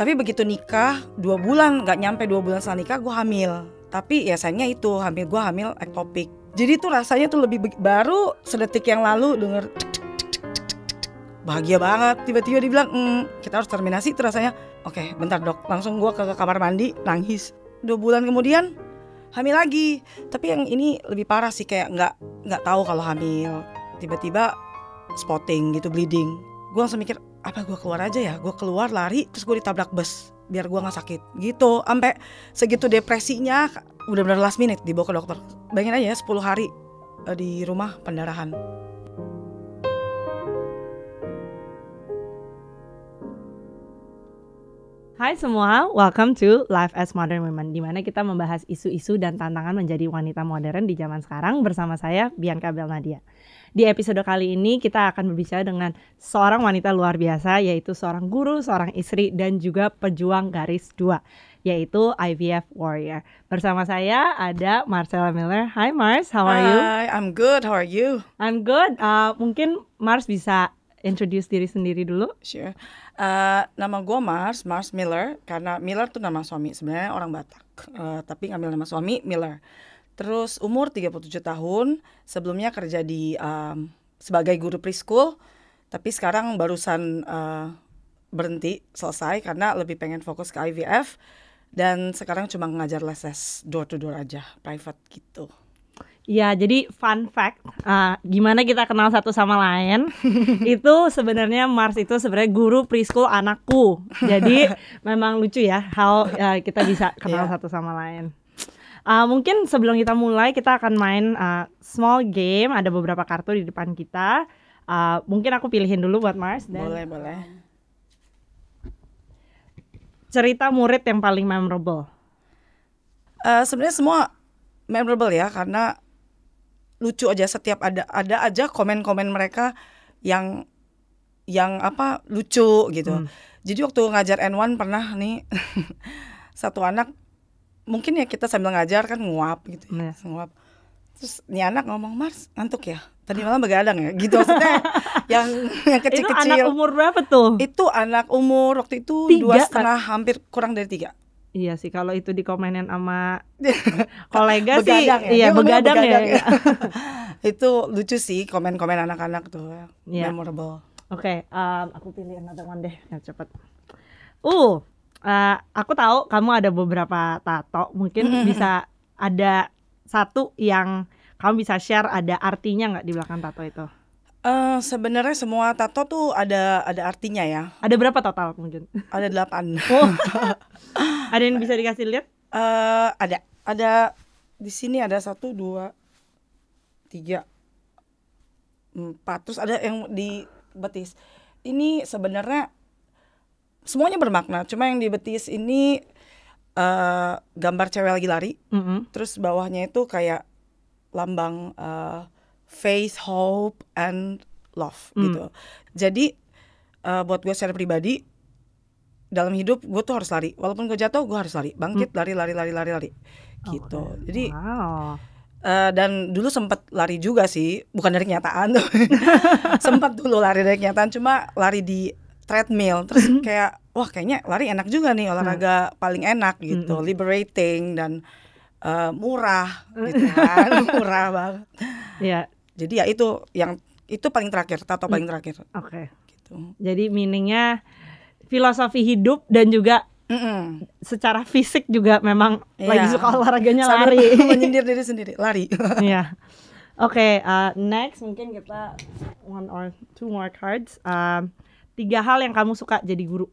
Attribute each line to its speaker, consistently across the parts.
Speaker 1: Tapi begitu nikah 2 bulan, gak nyampe 2 bulan setelah nikah gue hamil. Tapi ya sayangnya itu gue hamil ektopik. Jadi tuh rasanya tuh lebih baru sedetik yang lalu denger bahagia banget. Tiba-tiba dibilang kita harus terminasi tuh rasanya. Oke, bentar dok. Langsung gue ke kamar mandi nangis. 2 bulan kemudian hamil lagi. Tapi yang ini lebih parah sih, kayak nggak tahu kalau hamil. Tiba-tiba spotting gitu, bleeding. Gue langsung mikir, apa gue keluar aja ya? Gue keluar lari terus gue ditabrak bus biar gue nggak sakit gitu. Sampai segitu depresinya, udah benar last minute dibawa ke dokter. Bayangin aja ya 10 hari di rumah pendarahan.
Speaker 2: Hai semua, welcome to Life as Modern Women, di mana kita membahas isu-isu dan tantangan menjadi wanita modern di zaman sekarang bersama saya, Bianca Belnadia. Di episode kali ini kita akan berbicara dengan seorang wanita luar biasa, yaitu seorang guru, seorang istri, dan juga pejuang garis 2, yaitu IVF Warrior. Bersama saya ada Marcella Miller. Hi Mars, how are you?
Speaker 1: Hi, I'm good, how are you?
Speaker 2: I'm good. Mungkin Mars bisa introduce diri sendiri dulu.
Speaker 1: Sure. Nama gue Mars Miller, karena Miller tuh nama suami, sebenarnya orang Batak, tapi ngambil nama suami Miller. Terus umur 37 tahun, sebelumnya kerja di sebagai guru preschool, tapi sekarang barusan berhenti, selesai karena lebih pengen fokus ke IVF. Dan sekarang cuma ngajar les door to door aja, private gitu.
Speaker 2: Ya, jadi fun fact, gimana kita kenal satu sama lain. Itu sebenarnya Mars itu sebenarnya guru preschool anakku. Jadi memang lucu ya how kita bisa kenal satu sama lain. Mungkin sebelum kita mulai, kita akan main small game. Ada beberapa kartu di depan kita. Mungkin aku pilihin dulu buat Mars. Dan
Speaker 1: Boleh.
Speaker 2: Cerita murid yang paling memorable.
Speaker 1: Sebenarnya semua memorable ya, karena lucu aja. Setiap ada aja komen-komen mereka yang apa lucu gitu. Jadi waktu ngajar N1 pernah nih satu anak, mungkin ya kita sambil ngajar kan nguap gitu ya, nguap. Terus nih anak ngomong, Mars ngantuk ya? Tadi malam begadang ya? Gitu maksudnya yang kecil-kecil.
Speaker 2: Itu anak umur berapa tuh?
Speaker 1: Itu anak umur waktu itu 2,5, hampir kurang dari 3.
Speaker 2: Iya sih, kalau itu dikomenin sama kolega
Speaker 1: begadang
Speaker 2: sih, iya begadang ya.
Speaker 1: Itu lucu sih komen-komen anak-anak tuh, memorable.
Speaker 2: Oke, aku pilih another one deh, yang cepet. Aku tahu kamu ada beberapa tato, mungkin bisa ada satu yang kamu bisa share, ada artinya nggak di belakang tato itu?
Speaker 1: Sebenarnya semua tato tuh ada artinya ya.
Speaker 2: Ada berapa total mungkin?
Speaker 1: Ada 8.
Speaker 2: Ada yang bisa dikasih lihat?
Speaker 1: Ada di sini ada 1, 2, 3, 4. Terus ada yang di betis. Ini sebenarnya semuanya bermakna. Cuma yang di betis ini gambar cewek lagi lari. Terus bawahnya itu kayak lambang faith, hope, and love gitu. Jadi buat gue secara pribadi, dalam hidup gue tuh harus lari. Walaupun gue jatuh, gue harus lari. Bangkit, lari gitu.
Speaker 2: Okay.
Speaker 1: Jadi
Speaker 2: wow.
Speaker 1: Dan dulu sempat lari juga sih, bukan dari kenyataan tuh. Sempat dulu lari dari kenyataan, cuma lari di treadmill. Terus kayak, wah kayaknya lari enak juga nih, olahraga paling enak gitu, liberating dan murah gitu kan. Murah banget.
Speaker 2: Iya.
Speaker 1: Jadi ya itu paling terakhir, tato paling terakhir.
Speaker 2: Oke.
Speaker 1: Gitu.
Speaker 2: Jadi meaningnya filosofi hidup dan juga secara fisik juga memang lagi suka olahraganya lari.
Speaker 1: Menyindir diri sendiri, lari.
Speaker 2: Iya. Oke, next mungkin kita 1 or 2 more cards. 3 hal yang kamu suka jadi guru.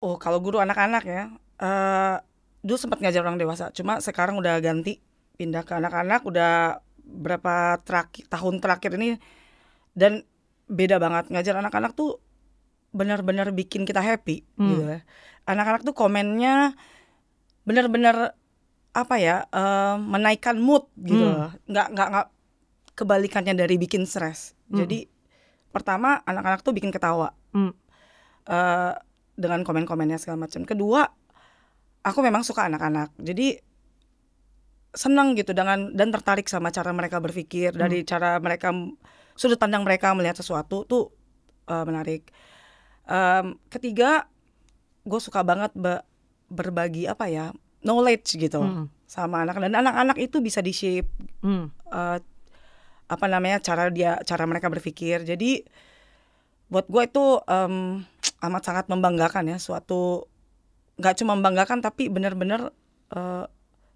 Speaker 1: Oh, kalau guru anak-anak ya, dulu sempat ngajar orang dewasa, cuma sekarang udah ganti, pindah ke anak-anak, udah berapa tahun terakhir ini, dan beda banget. Ngajar anak-anak tuh benar-benar bikin kita happy gitu ya. Anak-anak tuh komennya benar-benar apa ya, menaikkan mood gitu. Nggak kebalikannya dari bikin stres. Jadi pertama anak-anak tuh bikin ketawa dengan komen-komennya segala macam. Kedua, aku memang suka anak-anak, jadi senang gitu dan tertarik sama cara mereka berpikir, dari cara mereka, sudut pandang mereka melihat sesuatu tuh menarik. Ketiga, gue suka banget berbagi apa ya, knowledge gitu sama anak, dan anak-anak itu bisa di shape apa namanya, cara mereka berpikir. Jadi buat gue itu amat sangat membanggakan ya, suatu nggak cuma membanggakan tapi benar-benar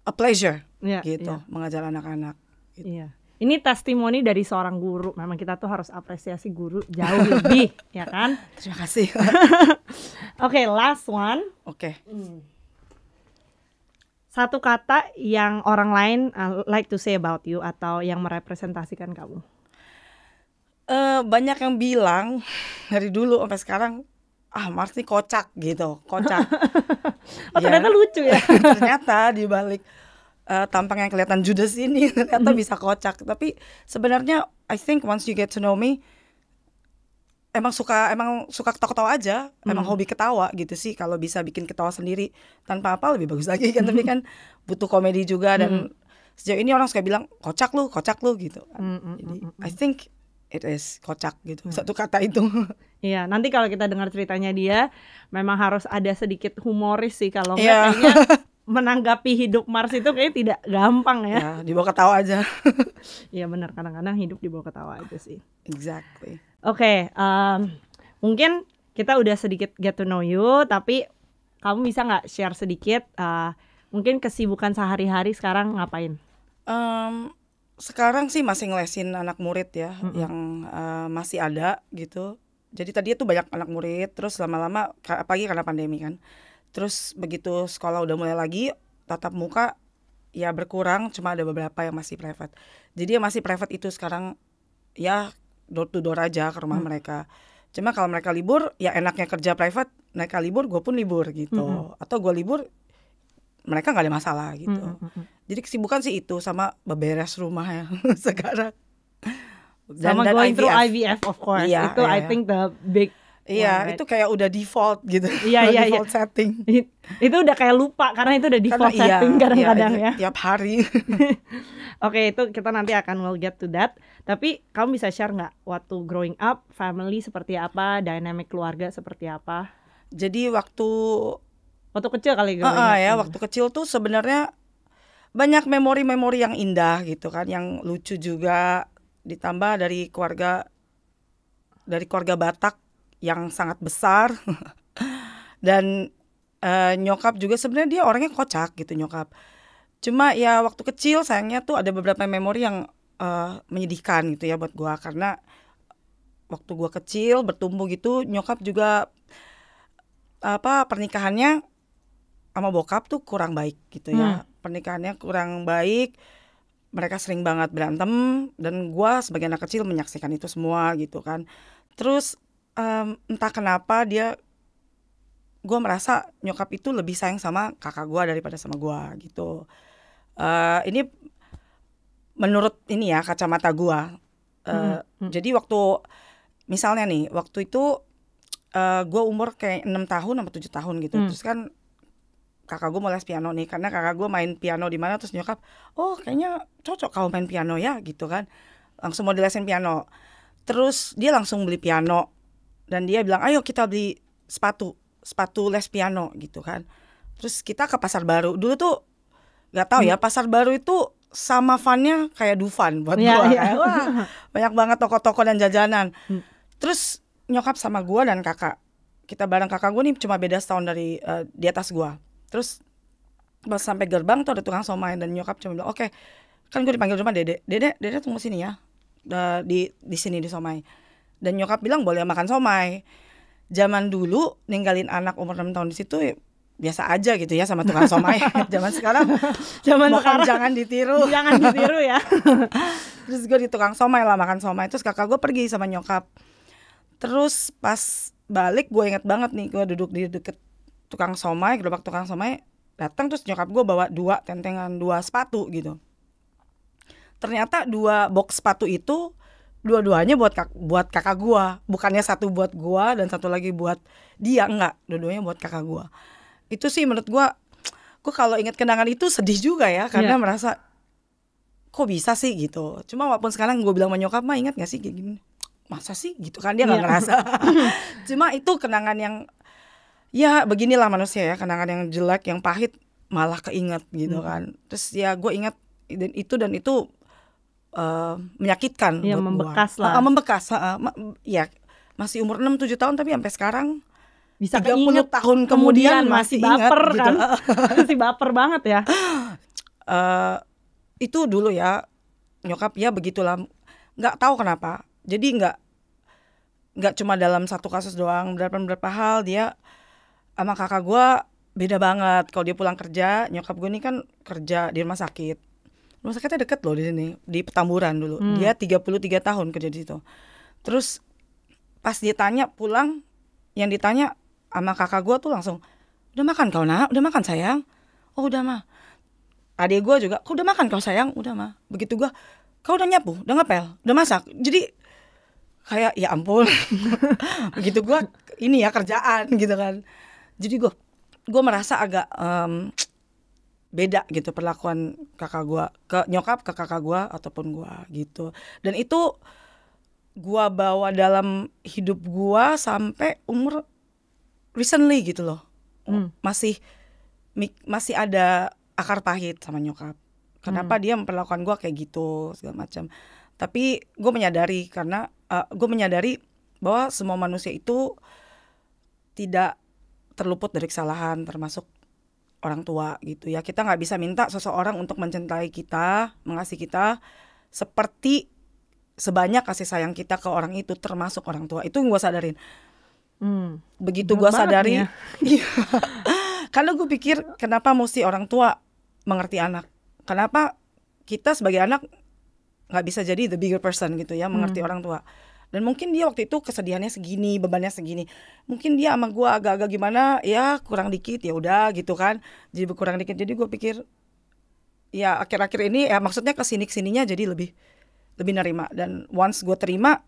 Speaker 1: a pleasure gitu mengajar anak-anak. Gitu.
Speaker 2: Iya. Ini testimoni dari seorang guru. Memang kita tuh harus apresiasi guru jauh lebih, ya kan?
Speaker 1: Terima kasih.
Speaker 2: Oke, last one.
Speaker 1: Oke.
Speaker 2: Satu kata yang orang lain like to say about you atau yang merepresentasikan kamu.
Speaker 1: Banyak yang bilang dari dulu sampai sekarang, Mars nih kocak gitu, kocak.
Speaker 2: Ternyata lucu ya.
Speaker 1: Ternyata di balik tampang yang kelihatan judes ini ternyata bisa kocak. Tapi sebenarnya I think once you get to know me, emang suka ketawa-ketawa aja, emang hobi ketawa gitu sih. Kalau bisa bikin ketawa sendiri tanpa apa lebih bagus lagi kan. Tapi kan butuh komedi juga, dan sejauh ini orang suka bilang kocak lu gitu. Jadi I think it is kocak gitu, satu kata itu.
Speaker 2: Iya, nanti kalau kita dengar ceritanya dia, memang harus ada sedikit humoris sih, kalau enggak kayaknya menanggapi hidup Mars itu kayaknya tidak gampang ya.
Speaker 1: Ya, dibawa ketawa aja.
Speaker 2: Iya benar, kadang-kadang hidup dibawa ketawa aja sih.
Speaker 1: Exactly.
Speaker 2: Oke, mungkin kita udah sedikit get to know you, tapi kamu bisa nggak share sedikit mungkin kesibukan sehari-hari sekarang ngapain?
Speaker 1: Sekarang sih masih ngelesin anak murid ya, yang masih ada gitu. Jadi tadi itu banyak anak murid, terus lama-lama apalagi karena pandemi kan. Terus begitu sekolah udah mulai lagi, tatap muka ya berkurang, cuma ada beberapa yang masih private. Jadi yang masih private itu sekarang ya door to door aja ke rumah mereka. Cuma kalau mereka libur, ya enaknya kerja private, mereka libur, gue pun libur gitu. Atau gue libur, mereka nggak ada masalah gitu. Jadi kesibukan sih itu, sama beberes rumah ya sekarang.
Speaker 2: Sama going through IVF of course. Itu I think the big
Speaker 1: Iya, itu kayak udah default gitu.
Speaker 2: Default
Speaker 1: setting.
Speaker 2: Itu udah kayak lupa karena itu udah default setting kadang-kadang ya.
Speaker 1: Tiap hari.
Speaker 2: Oke, itu kita nanti akan will get to that. Tapi kamu bisa share nggak waktu growing up, family seperti apa, dynamic keluarga seperti apa?
Speaker 1: Jadi waktu
Speaker 2: kecil kali growing up.
Speaker 1: Ya, waktu kecil tuh sebenarnya banyak memori-memori yang indah gitu kan, yang lucu juga, ditambah dari keluarga Batak yang sangat besar. Dan nyokap juga sebenarnya dia orangnya kocak gitu nyokap. Cuma ya waktu kecil sayangnya tuh ada beberapa memori yang menyedihkan gitu ya buat gua, karena waktu gua kecil bertumbuh gitu, nyokap juga pernikahannya sama bokap tuh kurang baik gitu ya. Pernikahannya kurang baik, mereka sering banget berantem, dan gua sebagai anak kecil menyaksikan itu semua gitu kan. Terus entah kenapa gue merasa nyokap itu lebih sayang sama kakak gue daripada sama gue gitu. Ini menurut ini ya kacamata gue. Jadi waktu misalnya nih, waktu itu gue umur kayak 6 tahun atau 7 tahun gitu. Terus kan kakak gue mau les piano nih, karena kakak gue main piano di mana, terus nyokap, oh kayaknya cocok kamu main piano ya gitu kan. Langsung mau dilesin piano. Terus dia langsung beli piano. Dan dia bilang, ayo kita beli sepatu les piano gitu kan. Terus kita ke Pasar Baru. Dulu tuh gak tahu ya, Pasar Baru itu sama funnya kayak Dufan buat gua. Wah, banyak banget toko-toko dan jajanan. Terus nyokap sama gua dan kakak, kita bareng kakak gua nih cuma beda setahun dari di atas gua. Terus pas sampai gerbang tuh ada tukang somai, dan nyokap cuma bilang, oke, kan gua dipanggil rumah Dede tunggu sini ya, di sini di somai. Dan nyokap bilang boleh makan somai. Zaman dulu ninggalin anak umur 6 tahun di situ ya, biasa aja gitu ya sama tukang somai. Zaman sekarang jangan ditiru. Jangan ditiru ya. Terus gue di tukang somai lah makan somai. Terus kakak gue pergi sama nyokap. Terus pas balik gue inget banget nih, gue duduk di deket tukang somai, gerobak tukang somai. Datang terus nyokap gue bawa 2 tentengan, 2 sepatu gitu. Ternyata 2 box sepatu itu dua-duanya buat kakak gua, bukannya satu buat gua dan satu lagi buat dia, enggak, dua-duanya buat kakak gua. Itu sih menurut gua kalau ingat kenangan itu sedih juga ya, karena merasa kok bisa sih gitu. Cuma walaupun sekarang gua bilang sama nyokap, mah ingat gak sih kayak gini, masa sih gitu kan, dia nggak ngerasa. Cuma itu kenangan Ya beginilah manusia ya, kenangan yang jelek, yang pahit malah keinget gitu kan. Terus ya gue ingat dan itu menyakitkan
Speaker 2: Ya
Speaker 1: buat
Speaker 2: membekas
Speaker 1: gue.
Speaker 2: lah.
Speaker 1: Membekas, ya masih umur 6-7 tahun tapi sampai sekarang
Speaker 2: Bisa
Speaker 1: 30
Speaker 2: keinget
Speaker 1: tahun kemudian masih ingat
Speaker 2: baper
Speaker 1: gitu.
Speaker 2: kan. Masih baper banget ya.
Speaker 1: Itu dulu ya nyokap ya begitulah, nggak tahu kenapa. Jadi nggak cuma dalam satu kasus doang, beberapa hal dia sama kakak gue beda banget. Kalau dia pulang kerja, nyokap gue ini kan kerja di rumah sakit. Rumah sakitnya deket loh di sini, di Petamburan dulu. Dia 33 tahun kerja di situ. Terus pas dia tanya pulang, yang ditanya sama kakak gue tuh langsung, udah makan kau nak? Udah makan sayang? Oh udah mah. Adik gue juga, kau udah makan kau sayang? Udah mah. Begitu gue, kau udah nyapu? Udah ngepel? Udah masak? Jadi kayak ya ampun. Begitu gue ini ya kerjaan gitu kan. Jadi gue merasa agak beda gitu perlakuan kakak gue ke nyokap, ke kakak gue ataupun gue gitu. Dan itu gue bawa dalam hidup gue sampai umur recently gitu loh. Masih ada akar pahit sama nyokap. Kenapa dia memperlakukan gue kayak gitu segala macam. Tapi gue menyadari karena gue menyadari bahwa semua manusia itu tidak terluput dari kesalahan, termasuk orang tua gitu ya. Kita nggak bisa minta seseorang untuk mencintai kita, mengasihi kita seperti sebanyak kasih sayang kita ke orang itu, termasuk orang tua. Itu yang gue sadarin. Begitu gue sadari, karena gue pikir kenapa mesti orang tua mengerti anak? Kenapa kita sebagai anak nggak bisa jadi the bigger person gitu ya, mengerti orang tua? Dan mungkin dia waktu itu kesedihannya segini, bebannya segini. Mungkin dia sama gue agak-agak gimana, ya kurang dikit ya udah gitu kan. Jadi berkurang dikit. Jadi gue pikir ya akhir-akhir ini ya maksudnya kesininya jadi lebih nerima. Dan once gue terima,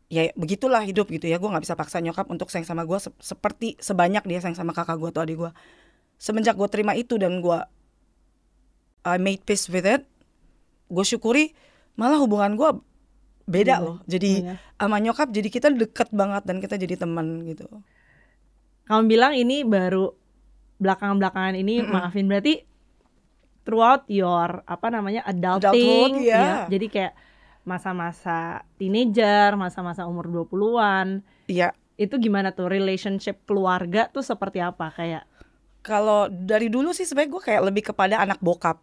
Speaker 1: ya begitulah hidup gitu ya. Gue nggak bisa paksa nyokap untuk sayang sama gue seperti sebanyak dia sayang sama kakak gue atau adik gue. Semenjak gue terima itu dan gue I made peace with it, gue syukuri malah hubungan gue beda loh. Jadi sama nyokap jadi kita deket banget dan kita jadi teman gitu.
Speaker 2: Kamu bilang ini baru belakangan ini, maafin berarti throughout your adulting
Speaker 1: ya.
Speaker 2: Jadi kayak masa-masa teenager, masa-masa umur 20-an.
Speaker 1: Iya.
Speaker 2: Itu gimana tuh relationship keluarga tuh seperti apa kayak?
Speaker 1: Kalau dari dulu sih sebenarnya gue kayak lebih kepada anak bokap.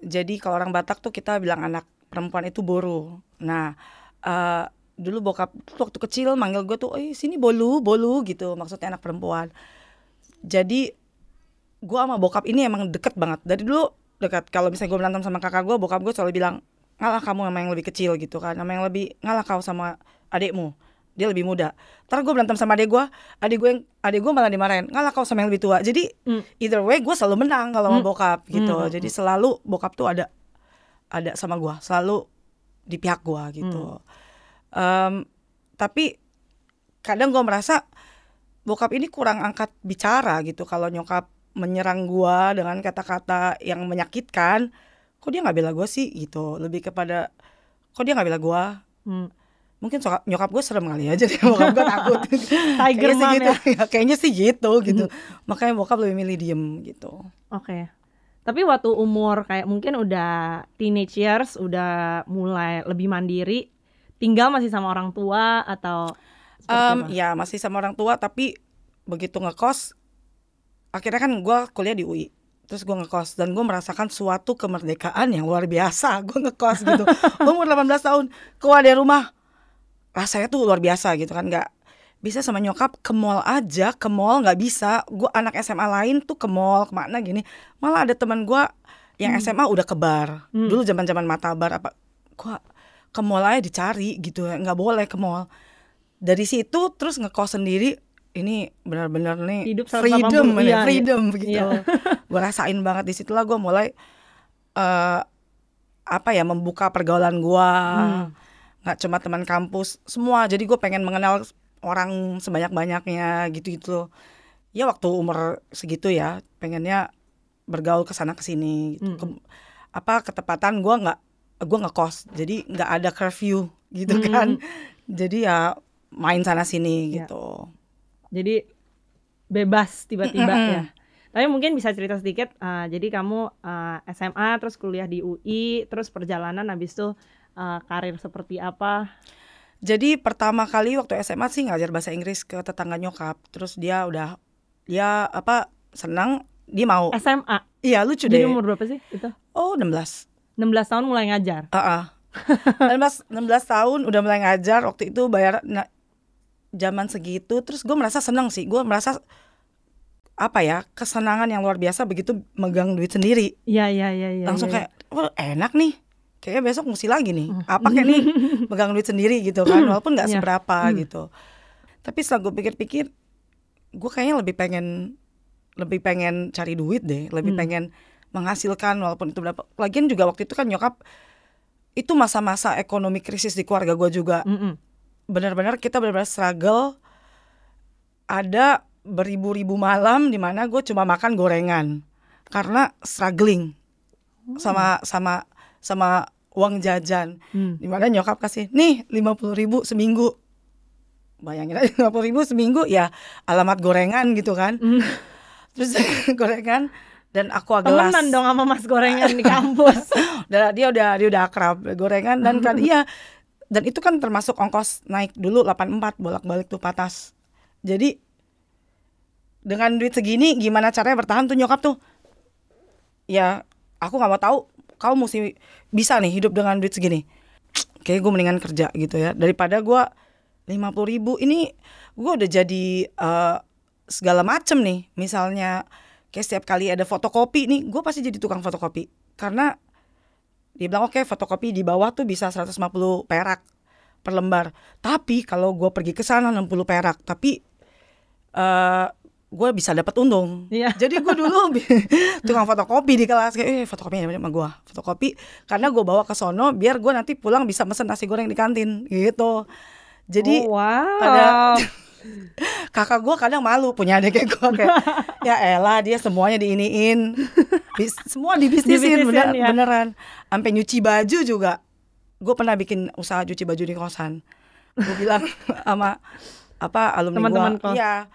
Speaker 1: Jadi kalau orang Batak tuh kita bilang anak perempuan itu boro. Nah, dulu bokap waktu kecil manggil gue tuh, sini bolu gitu, maksudnya anak perempuan. Jadi gue sama bokap ini emang deket banget. Dari dulu dekat. Kalau misalnya gue berantem sama kakak gue, bokap gue selalu bilang, ngalah kamu sama yang lebih kecil gitu kan, sama yang lebih ngalah kau sama adikmu, dia lebih muda. Ntar gue berantem sama adik gue malah dimarahin, ngalah kau sama yang lebih tua. Jadi either way gue selalu menang kalau sama bokap gitu. Jadi selalu bokap tuh ada sama gue, selalu di pihak gue gitu. Tapi kadang gue merasa bokap ini kurang angkat bicara gitu. Kalau nyokap menyerang gue dengan kata-kata yang menyakitkan, kok dia nggak bela gue sih gitu. Lebih kepada kok dia nggak bela gue. Mungkin nyokap gue serem kali aja deh, bokap gue takut.
Speaker 2: Tiger mom
Speaker 1: gitu.
Speaker 2: ya.
Speaker 1: Kayaknya sih gitu. Makanya bokap lebih milih diem gitu.
Speaker 2: Oke. Tapi waktu umur kayak mungkin udah teenage years, udah mulai lebih mandiri, tinggal masih sama orang tua atau
Speaker 1: ya masih sama orang tua, tapi begitu ngekos, akhirnya kan gue kuliah di UI. Terus gue ngekos dan gue merasakan suatu kemerdekaan yang luar biasa. Gue ngekos gitu, umur 18 tahun, keluar dari rumah, rasanya tuh luar biasa gitu kan. Gak bisa sama nyokap ke mall aja, ke mall gak bisa. Gue anak SMA lain tuh ke mall, kemana gini. Malah ada teman gue yang SMA udah ke bar. Dulu zaman mata bar apa, gue ke mall aja dicari gitu, gak boleh ke mall. Dari situ terus ngekos sendiri. Ini benar-benar nih
Speaker 2: hidup
Speaker 1: freedom begitu. Gue rasain banget. Disitulah gue mulai membuka pergaulan gue. Nggak cuma teman kampus, semua. Jadi gue pengen mengenal orang sebanyak-banyaknya gitu. Ya waktu umur segitu ya, pengennya bergaul kesana kesini gitu. Ketepatan gue ngekos, jadi nggak ada curfew gitu kan. Jadi ya main sana sini gitu.
Speaker 2: Jadi bebas tiba-tiba ya. Tapi mungkin bisa cerita sedikit, jadi kamu SMA terus kuliah di UI, terus perjalanan habis itu karir seperti apa?
Speaker 1: Jadi pertama kali waktu SMA sih ngajar bahasa Inggris ke tetangga nyokap. Terus dia senang, dia mau.
Speaker 2: SMA?
Speaker 1: Iya, lucu
Speaker 2: Jadi
Speaker 1: deh.
Speaker 2: umur berapa sih itu?
Speaker 1: Oh, 16.
Speaker 2: 16 tahun mulai ngajar?
Speaker 1: 16 tahun udah mulai ngajar. Waktu itu bayar zaman segitu. Terus gue merasa senang sih. Gue merasa kesenangan yang luar biasa begitu megang duit sendiri.
Speaker 2: Iya.
Speaker 1: Langsung kayak, oh enak nih. Kayaknya besok mesti lagi nih. Apa kayak nih megang duit sendiri gitu kan. Walaupun gak seberapa gitu. Tapi setelah gue pikir-pikir, gue kayaknya lebih pengen cari duit deh. Lebih pengen menghasilkan walaupun itu berapa. Lagian juga waktu itu kan nyokap, itu masa-masa ekonomi krisis di keluarga gue juga. Benar-benar kita benar-benar struggle. Ada beribu-ribu malam di mana gue cuma makan gorengan karena struggling sama uang jajan. Di mana nyokap kasih nih 50.000 seminggu. Bayangin aja 50.000 seminggu ya alamat gorengan gitu kan. Terus gorengan dan aqua gelas.
Speaker 2: Temenan dong sama mas gorengan di kampus.
Speaker 1: Dia udah akrab gorengan dan kan iya. Dan itu kan termasuk ongkos naik dulu 84 bolak-balik tuh patas. Jadi dengan duit segini gimana caranya bertahan tuh nyokap tuh. Ya aku gak mau tahu, kamu mesti bisa nih hidup dengan duit segini. Kayaknya gue mendingan kerja gitu ya. Daripada gue 50.000 ini gue udah jadi segala macem nih. Misalnya kayak setiap kali ada fotokopi nih, gue pasti jadi tukang fotokopi. Karena dia bilang oke, fotokopi di bawah tuh bisa 150 perak per lembar. Tapi kalau gue pergi ke sana 60 perak. Tapi gue bisa dapat untung. Jadi gue dulu tukang fotokopi di kelas kayak fotokopinya sama gue fotokopi karena gue bawa ke sono biar gue nanti pulang bisa mesen nasi goreng di kantin gitu. Jadi ada kakak gue kadang malu punya adik kayak gue kayak ya elah dia semuanya diiniin semua dibisnisin beneran sampai nyuci baju juga. Gue pernah bikin usaha cuci baju di kosan. Gue bilang sama alumni gue, iya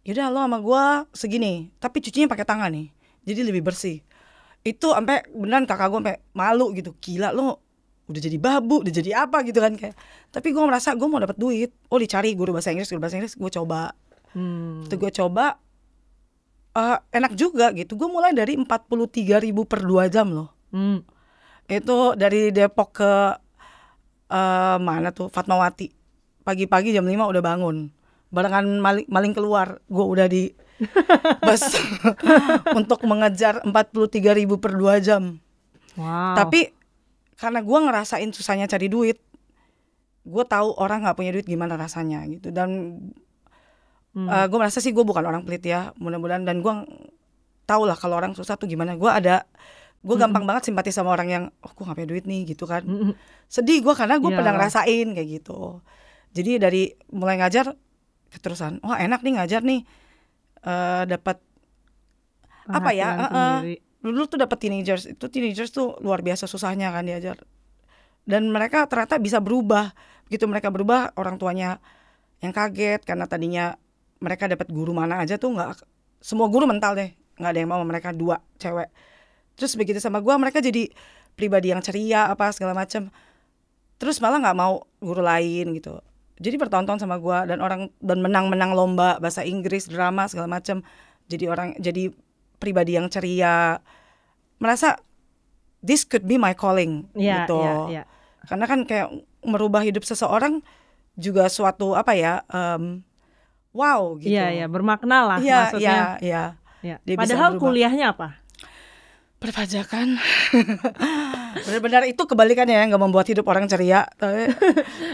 Speaker 1: yaudah lo sama gue segini, tapi cucinya pakai tangan nih, jadi lebih bersih. Itu sampai beneran kakak gue sampai malu gitu, gila lo udah jadi babu, udah jadi apa gitu kan kayak. Tapi gue merasa gue mau dapat duit, dicari guru bahasa Inggris, gue coba. Itu gue coba, enak juga gitu. Gue mulai dari 43.000 per 2 jam loh. Itu dari Depok ke mana tuh Fatmawati. Pagi-pagi jam 5 udah bangun. Barengan maling keluar, gue udah di bus untuk mengejar 43.000 per 2 jam. Tapi karena gue ngerasain susahnya cari duit, gue tahu orang nggak punya duit gimana rasanya gitu. Dan gue merasa sih gue bukan orang pelit ya, mudah-mudahan. Dan gue tahu lah kalau orang susah tuh gimana. Gue gampang banget simpati sama orang yang gue nggak punya duit nih gitu kan. Sedih gue karena gue pernah ngerasain kayak gitu. Jadi dari mulai ngajar keterusan, enak nih ngajar nih, dapat apa ya? Dulu tuh dapat teenagers tuh luar biasa susahnya kan diajar. Dan mereka ternyata bisa berubah. Begitu mereka berubah, orang tuanya yang kaget karena tadinya mereka dapat guru mana aja tuh nggak, semua guru mental deh, nggak ada yang mau mereka 2 cewek. Terus begitu sama gue, mereka jadi pribadi yang ceria apa segala macam. Terus malah nggak mau guru lain gitu. Jadi bertahun-tahun sama gue dan menang lomba bahasa Inggris, drama segala macam. Jadi pribadi yang ceria. Merasa this could be my calling gitu. Karena kan kayak merubah hidup seseorang juga suatu wow gitu.
Speaker 2: Iya, bermakna lah maksudnya.
Speaker 1: Iya.
Speaker 2: Padahal kuliahnya apa?
Speaker 1: Perpajakan. Benar-benar itu kebalikannya ya, nggak membuat hidup orang ceria.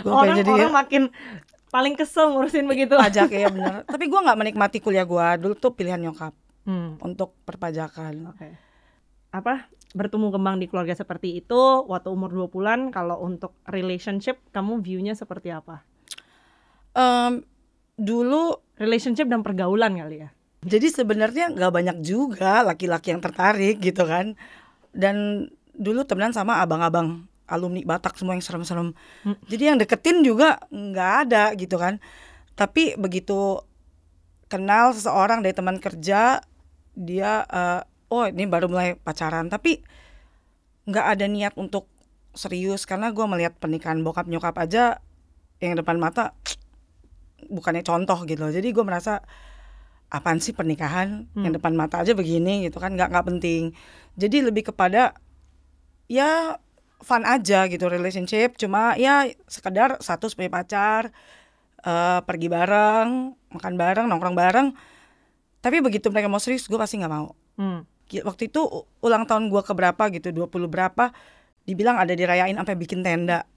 Speaker 2: Orang makin paling kesel ngurusin begitu.
Speaker 1: Pajak ya benar. Tapi gue nggak menikmati kuliah gue dulu tuh pilihan nyokap untuk perpajakan.
Speaker 2: Bertumbuh kembang di keluarga seperti itu waktu umur 20-an. Kalau untuk relationship kamu view-nya seperti apa?
Speaker 1: Dulu
Speaker 2: relationship dan pergaulan kali ya.
Speaker 1: Jadi sebenarnya nggak banyak juga laki-laki yang tertarik gitu kan. Dan dulu temenan sama abang-abang alumni Batak semua yang serem-serem. Jadi yang deketin juga nggak ada gitu kan. Tapi begitu kenal seseorang dari teman kerja, dia oh ini baru mulai pacaran, tapi nggak ada niat untuk serius karena gue melihat pernikahan bokap nyokap aja yang depan mata bukannya contoh gitu loh. Jadi gue merasa apaan sih pernikahan yang depan mata aja begini gitu kan, nggak penting. Jadi lebih kepada ya fun aja gitu relationship, cuma ya sekedar satu sebagai pacar, pergi bareng, makan bareng, nongkrong bareng. Tapi begitu mereka mau serius, gue pasti nggak mau. Waktu itu ulang tahun gue keberapa gitu, 20 berapa, dibilang ada dirayain sampai bikin tenda.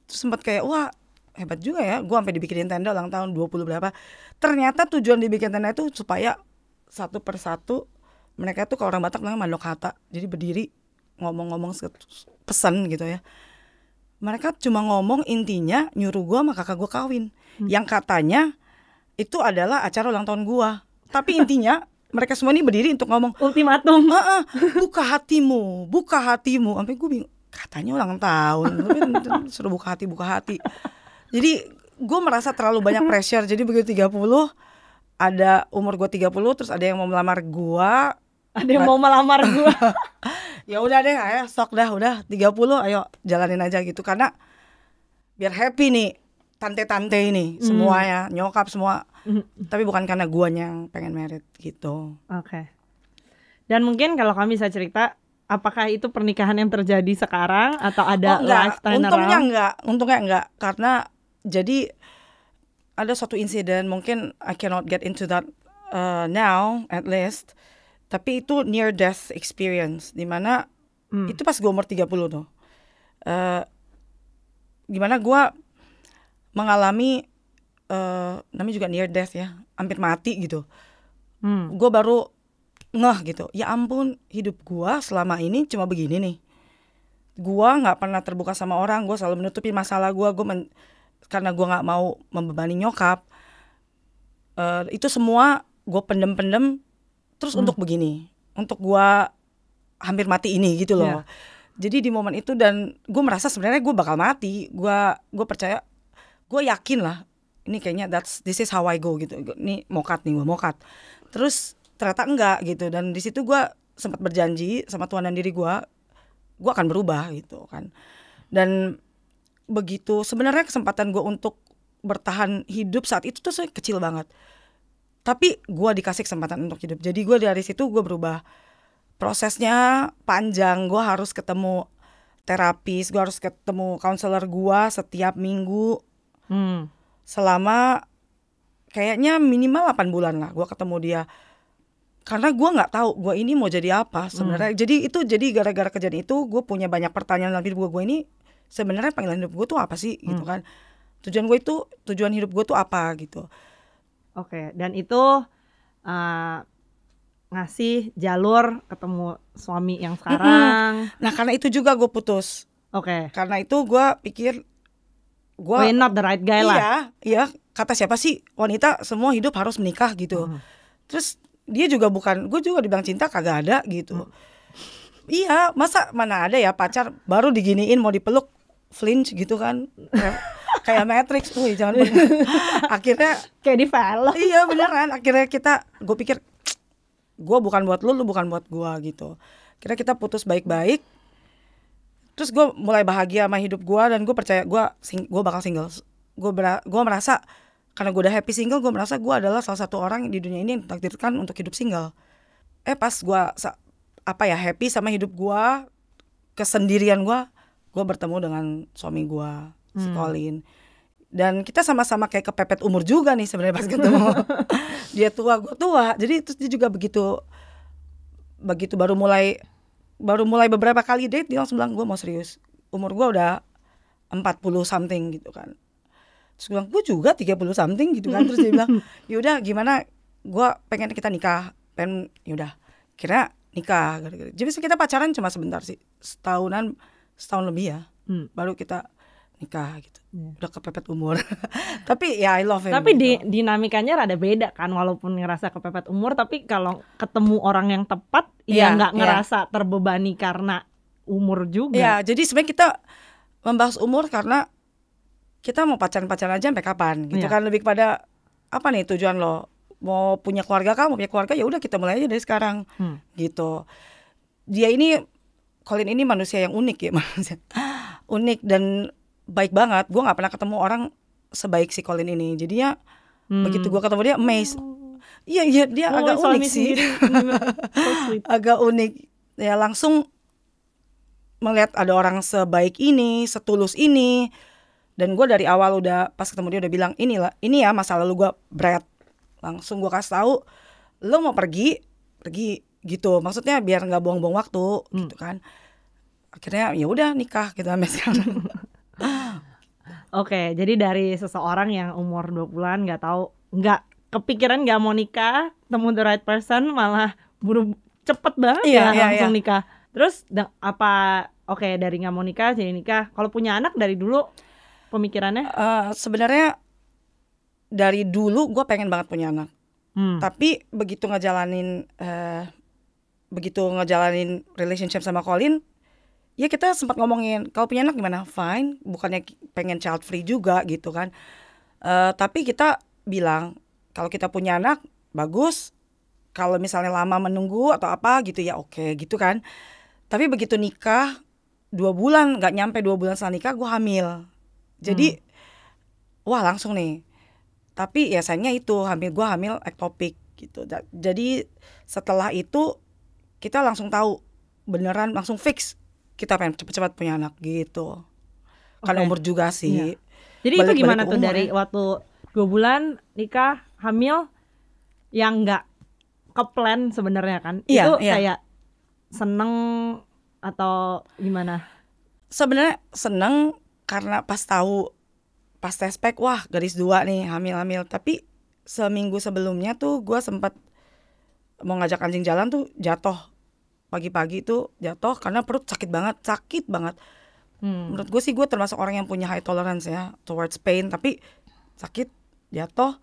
Speaker 1: Terus sempat kayak wah hebat juga ya, gue sampai dibikinin tenda ulang tahun 20 berapa. Ternyata tujuan dibikin tenda itu supaya satu persatu mereka tuh kalau orang Batak namanya mandok hata, jadi berdiri ngomong-ngomong pesan gitu ya. Mereka cuma ngomong intinya nyuruh gue sama kakak gue kawin, yang katanya itu adalah acara ulang tahun gue. Tapi intinya mereka semua ini berdiri untuk ngomong
Speaker 2: ultimatum.
Speaker 1: Buka hatimu, buka hatimu. Sampai gue bingung, katanya ulang tahun, suruh buka hati. Jadi gue merasa terlalu banyak pressure. Jadi begitu 30, ada umur gue 30, terus ada yang mau melamar gue.
Speaker 2: Ada yang mau melamar gue.
Speaker 1: Ya udah deh, ayo sok dah, udah 30, ayo jalanin aja gitu. Karena biar happy nih tante-tante ini semuanya, nyokap semua. Tapi bukan karena guanya yang pengen merit gitu.
Speaker 2: Oke. Dan mungkin kalau kami bisa cerita, apakah itu pernikahan yang terjadi sekarang atau ada lifetime around?
Speaker 1: Untungnya enggak. Karena jadi ada suatu insiden, mungkin I cannot get into that now at least. Tapi itu near death experience, dimana itu pas gue umur 30 tuh. Gimana gue mengalami namanya juga near death ya, hampir mati gitu. Gue baru ngeh gitu, ya ampun hidup gue selama ini cuma begini nih. Gue gak pernah terbuka sama orang, gue selalu menutupi masalah gue. Karena gue gak mau membebani nyokap, itu semua gue pendem terus untuk begini, untuk gue hampir mati ini gitu loh. Jadi di momen itu, dan gue merasa sebenarnya gue bakal mati. Gue percaya, gue yakin lah, ini kayaknya this is how I go gitu. Ini mokat nih, gue mokat. Terus ternyata enggak gitu. Dan di situ gue sempat berjanji sama Tuhan dan diri gue akan berubah gitu kan. Dan begitu sebenarnya kesempatan gue untuk bertahan hidup saat itu tuh kecil banget. Tapi gue dikasih kesempatan untuk hidup. Jadi gue dari situ gue berubah. Prosesnya panjang. Gue harus ketemu terapis, gue harus ketemu konselor gue setiap minggu. Selama kayaknya minimal 8 bulan lah gue ketemu dia. Karena gue gak tahu gue ini mau jadi apa sebenarnya. Jadi gara-gara kejadian itu gue punya banyak pertanyaan dalam hidup gue ini. Sebenarnya panggilan hidup gue tuh apa sih gitu kan. Tujuan hidup gue tuh apa gitu.
Speaker 2: Oke, dan itu ngasih jalur ketemu suami yang sekarang.
Speaker 1: Nah karena itu juga gue putus.
Speaker 2: Oke.
Speaker 1: Karena itu gue pikir
Speaker 2: we're not the right guy lah.
Speaker 1: Iya, kata siapa sih wanita semua hidup harus menikah gitu. Terus dia juga bukan, gue juga dibilang cinta kagak ada gitu. Iya, masa mana ada ya pacar baru diginiin mau dipeluk flinch gitu kan. Kayak Matrix, jangan bener. Akhirnya
Speaker 2: kayak di film.
Speaker 1: Iya beneran. Akhirnya gue pikir gue bukan buat lu bukan buat gue gitu. Akhirnya kita putus baik-baik. Terus gue mulai bahagia sama hidup gue, dan gue percaya gue bakal single. Gue merasa karena gue udah happy single, gue merasa gue adalah salah satu orang di dunia ini yang ditakdirkan untuk hidup single. Pas gue happy sama hidup gue, kesendirian gue bertemu dengan suami gue, si Colin. Dan kita sama-sama kayak kepepet umur juga nih sebenarnya pas ketemu. Dia tua, gue tua. Jadi terus dia juga begitu baru mulai beberapa kali date, dia langsung bilang gue mau serius. Umur gue udah 40 something gitu kan. Terus gue bilang gue juga 30 something gitu kan. Terus dia bilang yaudah gimana, gue pengen kita nikah. Yaudah kira nikah. Jadi kita pacaran cuma sebentar sih, setahun lebih ya. Baru kita nikah gitu. Udah kepepet umur. Tapi ya I love him.
Speaker 2: Tapi
Speaker 1: gitu.
Speaker 2: dinamikanya rada beda kan, walaupun ngerasa kepepet umur, tapi kalau ketemu orang yang tepat ya nggak ngerasa terbebani karena umur juga.
Speaker 1: Ya, jadi sebenarnya kita membahas umur karena kita mau pacaran aja sampai kapan gitu kan. Lebih kepada apa nih tujuan lo. mau punya keluarga kah, mau punya keluarga ya udah kita mulai aja dari sekarang gitu. Dia ini Colin ini manusia yang unik ya, manusia unik dan baik banget. Gue nggak pernah ketemu orang sebaik si Colin ini. Jadinya begitu gue ketemu dia amazed. Iya dia agak unik sih. Agak unik. Ya langsung melihat ada orang sebaik ini, setulus ini. Dan gue dari awal udah pas ketemu dia udah bilang ini ya masa lalu gue berat. Langsung gue kasih tahu, lo mau pergi gitu. Maksudnya biar nggak buang-buang waktu gitu kan. Akhirnya ya udah nikah gitu sampai sekarang.
Speaker 2: Oke, jadi dari seseorang yang umur 20-an nggak kepikiran nggak mau nikah, temu the right person, malah cepet banget langsung nikah. Terus dari nggak mau nikah jadi nikah. Kalau punya anak dari dulu pemikirannya?
Speaker 1: Sebenarnya dari dulu gue pengen banget punya anak. Tapi begitu ngejalanin relationship sama Colin, ya kita sempat ngomongin kalau punya anak gimana, fine, bukannya pengen child free juga gitu kan. Tapi kita bilang kalau kita punya anak bagus, kalau misalnya lama menunggu atau apa gitu ya oke gitu kan. Tapi begitu nikah 2 bulan, nggak nyampe 2 bulan setelah nikah gue hamil. Jadi wah langsung nih. Tapi ya sayangnya itu gue hamil ektopik gitu. Jadi setelah itu kita langsung tahu beneran langsung fix kita pengen cepet-cepet punya anak gitu. Karena umur juga sih.
Speaker 2: Jadi itu gimana tuh dari waktu 2 bulan nikah hamil yang nggak ke plan sebenarnya kan? Itu kayak seneng atau gimana?
Speaker 1: Sebenarnya seneng karena pas tes pack wah garis 2 nih hamil. Tapi seminggu sebelumnya tuh gue sempat mau ngajak anjing jalan tuh jatuh. Pagi-pagi tuh jatuh karena perut sakit banget. Menurut gue sih gue termasuk orang yang punya high tolerance ya towards pain, tapi sakit, jatuh,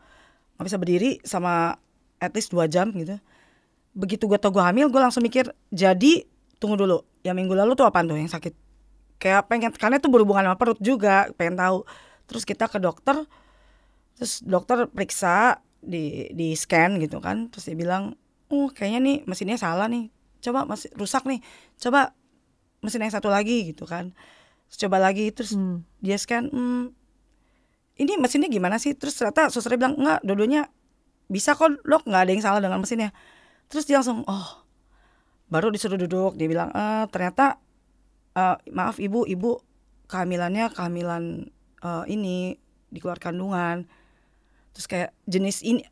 Speaker 1: gak bisa berdiri sama at least 2 jam gitu. Begitu gue tau gue hamil, gue langsung mikir, jadi tunggu dulu, yang minggu lalu tuh apaan tuh yang sakit? Kayak pengen, karena itu berhubungan sama perut juga, pengen tahu. Terus kita ke dokter, terus dokter periksa, di scan gitu kan, terus dia bilang, kayaknya nih mesinnya salah nih, coba masih rusak nih, coba mesin yang satu lagi gitu kan. Terus coba lagi, terus dia scan, ini mesinnya gimana sih? Terus ternyata susternya bilang, enggak, dua-duanya bisa kok dok, gak ada yang salah dengan mesinnya. Terus dia langsung, baru disuruh duduk, dia bilang, ternyata maaf ibu kehamilan ini di luar kandungan. Terus kayak jenis ini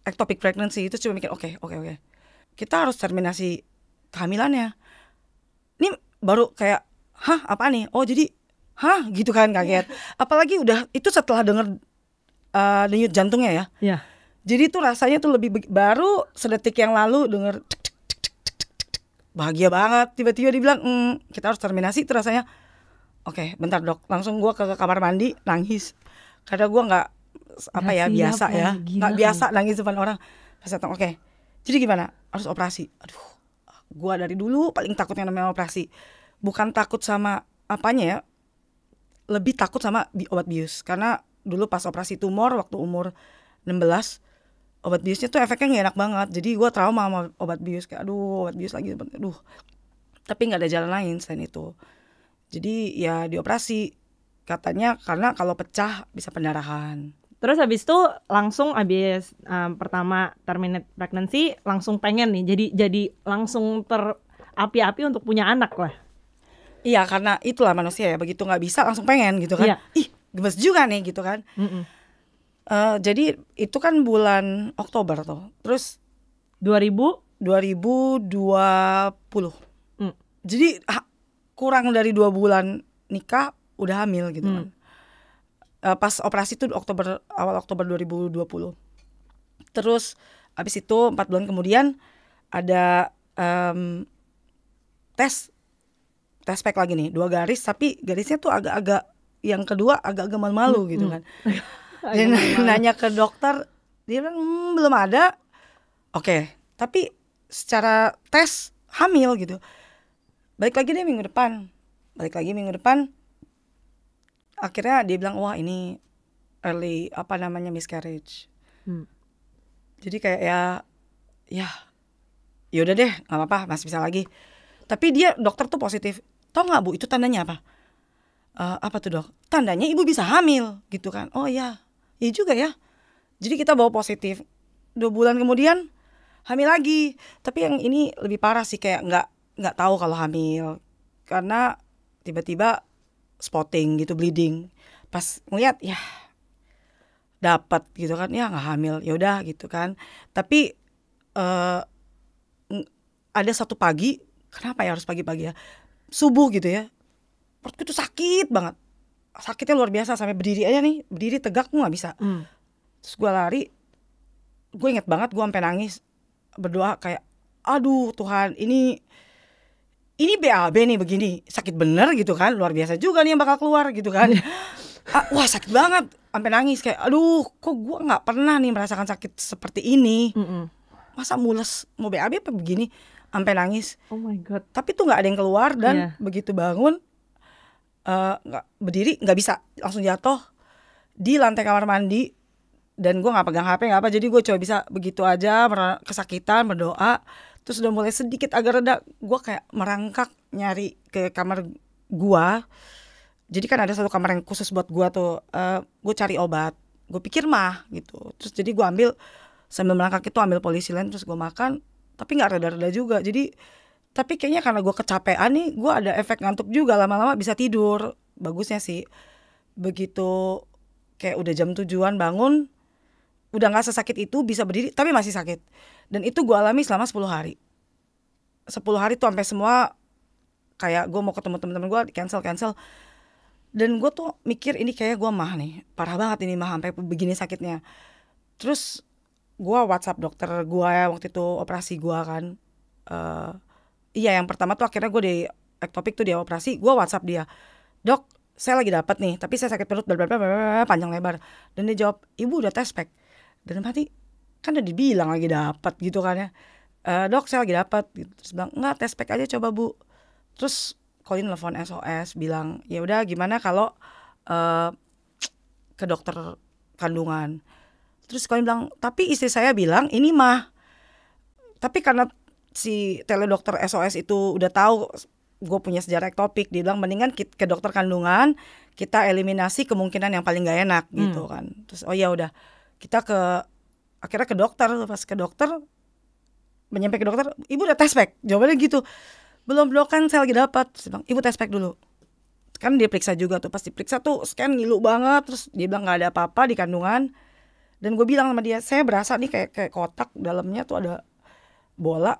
Speaker 1: ectopic pregnancy. Itu cuma mikir oke. Kita harus terminasi kehamilannya. Ini baru kayak apa nih? Oh jadi gitu kan, kaget. Apalagi udah itu setelah denger denyut jantungnya ya. Jadi tuh rasanya tuh lebih baru sedetik yang lalu denger bahagia banget. Tiba-tiba dibilang kita harus terminasi. Itu rasanya oke, bentar dok. Langsung gue ke kamar mandi nangis karena gue nggak biasa ya, nggak biasa nangis depan orang. Pas datang oke. Jadi gimana? Harus operasi. Aduh, gue dari dulu paling takut yang namanya operasi. Bukan takut sama apanya ya, lebih takut sama obat bius. Karena dulu pas operasi tumor waktu umur 16, obat biusnya tuh efeknya gak enak banget. Jadi gue trauma sama obat bius. Kayak obat bius lagi. Tapi gak ada jalan lain selain itu. Jadi ya dioperasi. Katanya karena kalau pecah bisa pendarahan.
Speaker 2: Terus habis itu langsung pertama terminate pregnancy langsung pengen nih. Jadi langsung terapi-api untuk punya anak lah.
Speaker 1: Iya, karena itulah manusia ya, begitu nggak bisa langsung pengen gitu kan. Ih, gemes juga nih gitu kan. Jadi itu kan bulan Oktober tuh. Terus 2020. Jadi kurang dari 2 bulan nikah udah hamil gitu kan. Pas operasi tuh awal Oktober 2020. Terus abis itu 4 bulan kemudian ada tes pack lagi nih, 2 garis, tapi garisnya tuh agak-agak, yang kedua agak-agak malu-malu gitu kan. Dan nanya ke dokter, dia bilang belum ada. Oke, tapi secara tes hamil gitu. Balik lagi minggu depan. Akhirnya dia bilang wah ini early miscarriage. Jadi kayak ya udah deh, nggak apa-apa, masih bisa lagi. Tapi dia dokter tuh positif. Tau nggak Bu, itu tandanya apa? Apa tuh dok? Tandanya ibu bisa hamil gitu kan. Oh iya juga ya. Jadi kita bawa positif. 2 bulan kemudian hamil lagi. Tapi yang ini lebih parah sih, kayak nggak tahu kalau hamil. Karena tiba-tiba spotting gitu, bleeding. Pas ngeliat ya dapat gitu kan, ya nggak hamil, ya udah gitu kan. Tapi ada satu pagi, kenapa ya harus pagi-pagi ya? Subuh gitu ya. Perutku tuh sakit banget. Sakitnya luar biasa, sampai berdiri aja nih, berdiri tegak gue nggak bisa. Terus gue lari, gue inget banget gue sampai nangis, berdoa kayak, aduh Tuhan, ini BAB nih begini, sakit bener gitu kan, luar biasa juga nih yang bakal keluar gitu kan. Wah sakit banget, sampai nangis kayak, aduh kok gue nggak pernah nih merasakan sakit seperti ini. Masa mules mau BAB apa begini, sampai nangis.
Speaker 2: Oh my god.
Speaker 1: Tapi tuh nggak ada yang keluar dan begitu bangun, berdiri nggak bisa, langsung jatuh di lantai kamar mandi. Dan gue nggak pegang HP nggak apa, jadi gue coba bisa begitu aja, kesakitan, berdoa. Terus udah mulai sedikit agak reda, gue kayak merangkak nyari ke kamar gue. Jadi kan ada satu kamar yang khusus buat gue tuh. Gue cari obat, gue pikir mah gitu. Terus jadi gue ambil, sambil merangkak itu ambil polisilin, terus gue makan. Tapi nggak reda-reda juga. Jadi tapi kayaknya karena gue kecapean nih, gue ada efek ngantuk juga, lama-lama bisa tidur. Bagusnya sih begitu kayak udah jam 7-an bangun, udah gak sesakit itu, bisa berdiri tapi masih sakit. Dan itu gue alami selama 10 hari. 10 hari tuh sampai semua, kayak gue mau ketemu teman-teman gue cancel. Dan gue tuh mikir ini kayak gue mah nih, parah banget ini mah sampai begini sakitnya. Terus gue WhatsApp dokter gue ya, waktu itu operasi gue kan. Iya yang pertama tuh akhirnya gue di ektopik tuh dia operasi, gue WhatsApp dia, dok saya lagi dapat nih, tapi saya sakit perut panjang lebar. Dan dia jawab, ibu udah tes pack. Dan mati kan udah dibilang lagi dapat gitu kan ya. Dok saya lagi dapat gitu. Terus bilang enggak, tes pack aja coba Bu. Terus Colin telepon SOS bilang ya udah gimana kalau ke dokter kandungan. Terus Colin bilang tapi istri saya bilang ini mah. Tapi karena si teledokter SOS itu udah tahu gue punya sejarah ektopik, dia bilang mendingan ke dokter kandungan, kita eliminasi kemungkinan yang paling gak enak gitu kan. Terus oh ya udah, kita akhirnya ke dokter. Pas ke dokter, menyampai ke dokter, ibu udah tes pack, jawabannya gitu. Belum kan saya lagi dapat. Terus bilang ibu tes pack dulu. Kan dia periksa juga tuh, pas diperiksa tuh scan ngilu banget. Terus dia bilang gak ada apa-apa di kandungan. Dan gue bilang sama dia, saya berasa nih kayak kotak, dalamnya tuh ada bola.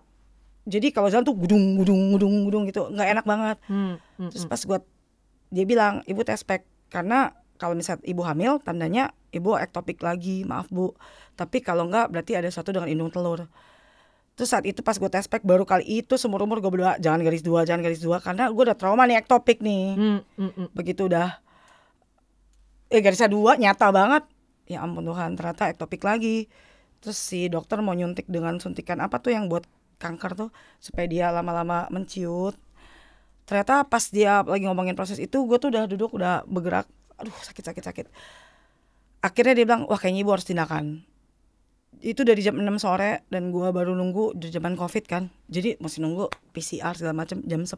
Speaker 1: Jadi kalau jalan tuh gudung gitu, nggak enak banget. Terus pas dia bilang ibu tes pack, karena kalau misalnya ibu hamil tandanya ibu ektopik lagi, maaf Bu. Tapi kalau nggak berarti ada sesuatu dengan indung telur. Terus saat itu pas gue tes pack baru kali itu seumur umur gue berdoa jangan garis dua karena gue udah trauma nih ektopik nih. Begitu udah garisnya 2 nyata banget. Ya ampun Tuhan, ternyata ektopik lagi. Terus si dokter mau nyuntik dengan suntikan apa tuh yang buat kanker tuh supaya dia lama-lama menciut. Ternyata pas dia lagi ngomongin proses itu, gue tuh udah duduk, udah bergerak, aduh sakit. Akhirnya dia bilang, wah kayaknya ibu harus tindakan. Itu dari jam 6 sore dan gue baru nunggu di zaman COVID kan. Jadi masih nunggu PCR segala macam, jam 10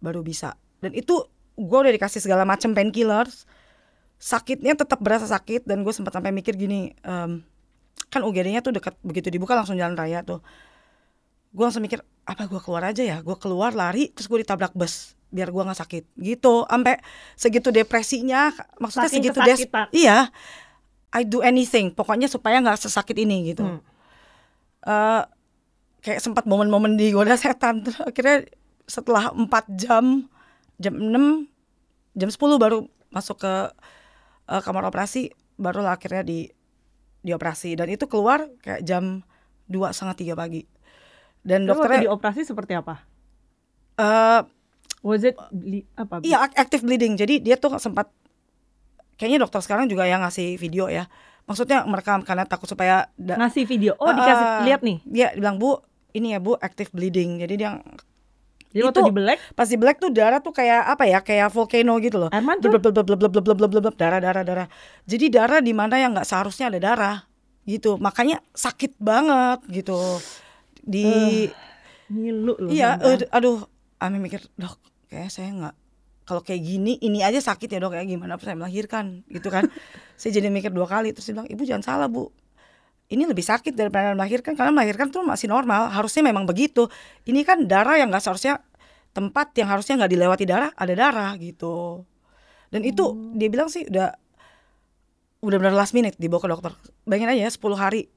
Speaker 1: baru bisa. Dan itu gue udah dikasih segala macam painkillers, sakitnya tetap berasa sakit. Dan gue sempat sampai mikir gini, kan UGD-nya tuh dekat, begitu dibuka langsung jalan raya tuh. Gue langsung mikir, apa gue keluar aja ya? Gue keluar lari, terus gue ditabrak bus biar gue nggak sakit. Gitu, sampai segitu depresinya, maksudnya
Speaker 2: saking
Speaker 1: segitu iya, I do anything, pokoknya supaya nggak sesakit ini gitu. Kayak sempat momen-momen digoda setan. Terus akhirnya setelah 4 jam 6, jam 10 baru masuk ke kamar operasi, barulah akhirnya dioperasi. Dan itu keluar kayak jam 2:30 pagi. Dan dokternya
Speaker 2: dioperasi seperti apa? Was it apa?
Speaker 1: Iya, active bleeding. Jadi dia tuh sempat, kayaknya dokter sekarang juga yang ngasih video ya. Maksudnya merekam karena takut supaya
Speaker 2: ngasih video. Oh, dikasih lihat nih.
Speaker 1: Dia bilang, "Bu, ini ya Bu, active bleeding." Jadi dia
Speaker 2: waktu dibelek,
Speaker 1: pas dibelek tuh darah tuh kayak apa ya? Kayak volcano gitu loh.
Speaker 2: Air mancur.
Speaker 1: Darah. Jadi darah di mana yang enggak seharusnya ada darah. gitu, makanya sakit banget gitu di
Speaker 2: Ngilu loh.
Speaker 1: iya. Aduh, Ami mikir, dok kayak saya nggak, kalau kayak gini ini aja sakit ya dok, kayak gimana saya melahirkan gitu kan. Saya jadi mikir 2 kali, terus dia bilang, ibu jangan salah bu, ini lebih sakit daripada melahirkan, karena melahirkan tuh masih normal, harusnya memang begitu. Ini kan darah yang nggak seharusnya, tempat yang harusnya nggak dilewati darah ada darah gitu. Dan itu dia bilang sih udah benar last minute dibawa ke dokter. Bayangin aja 10 hari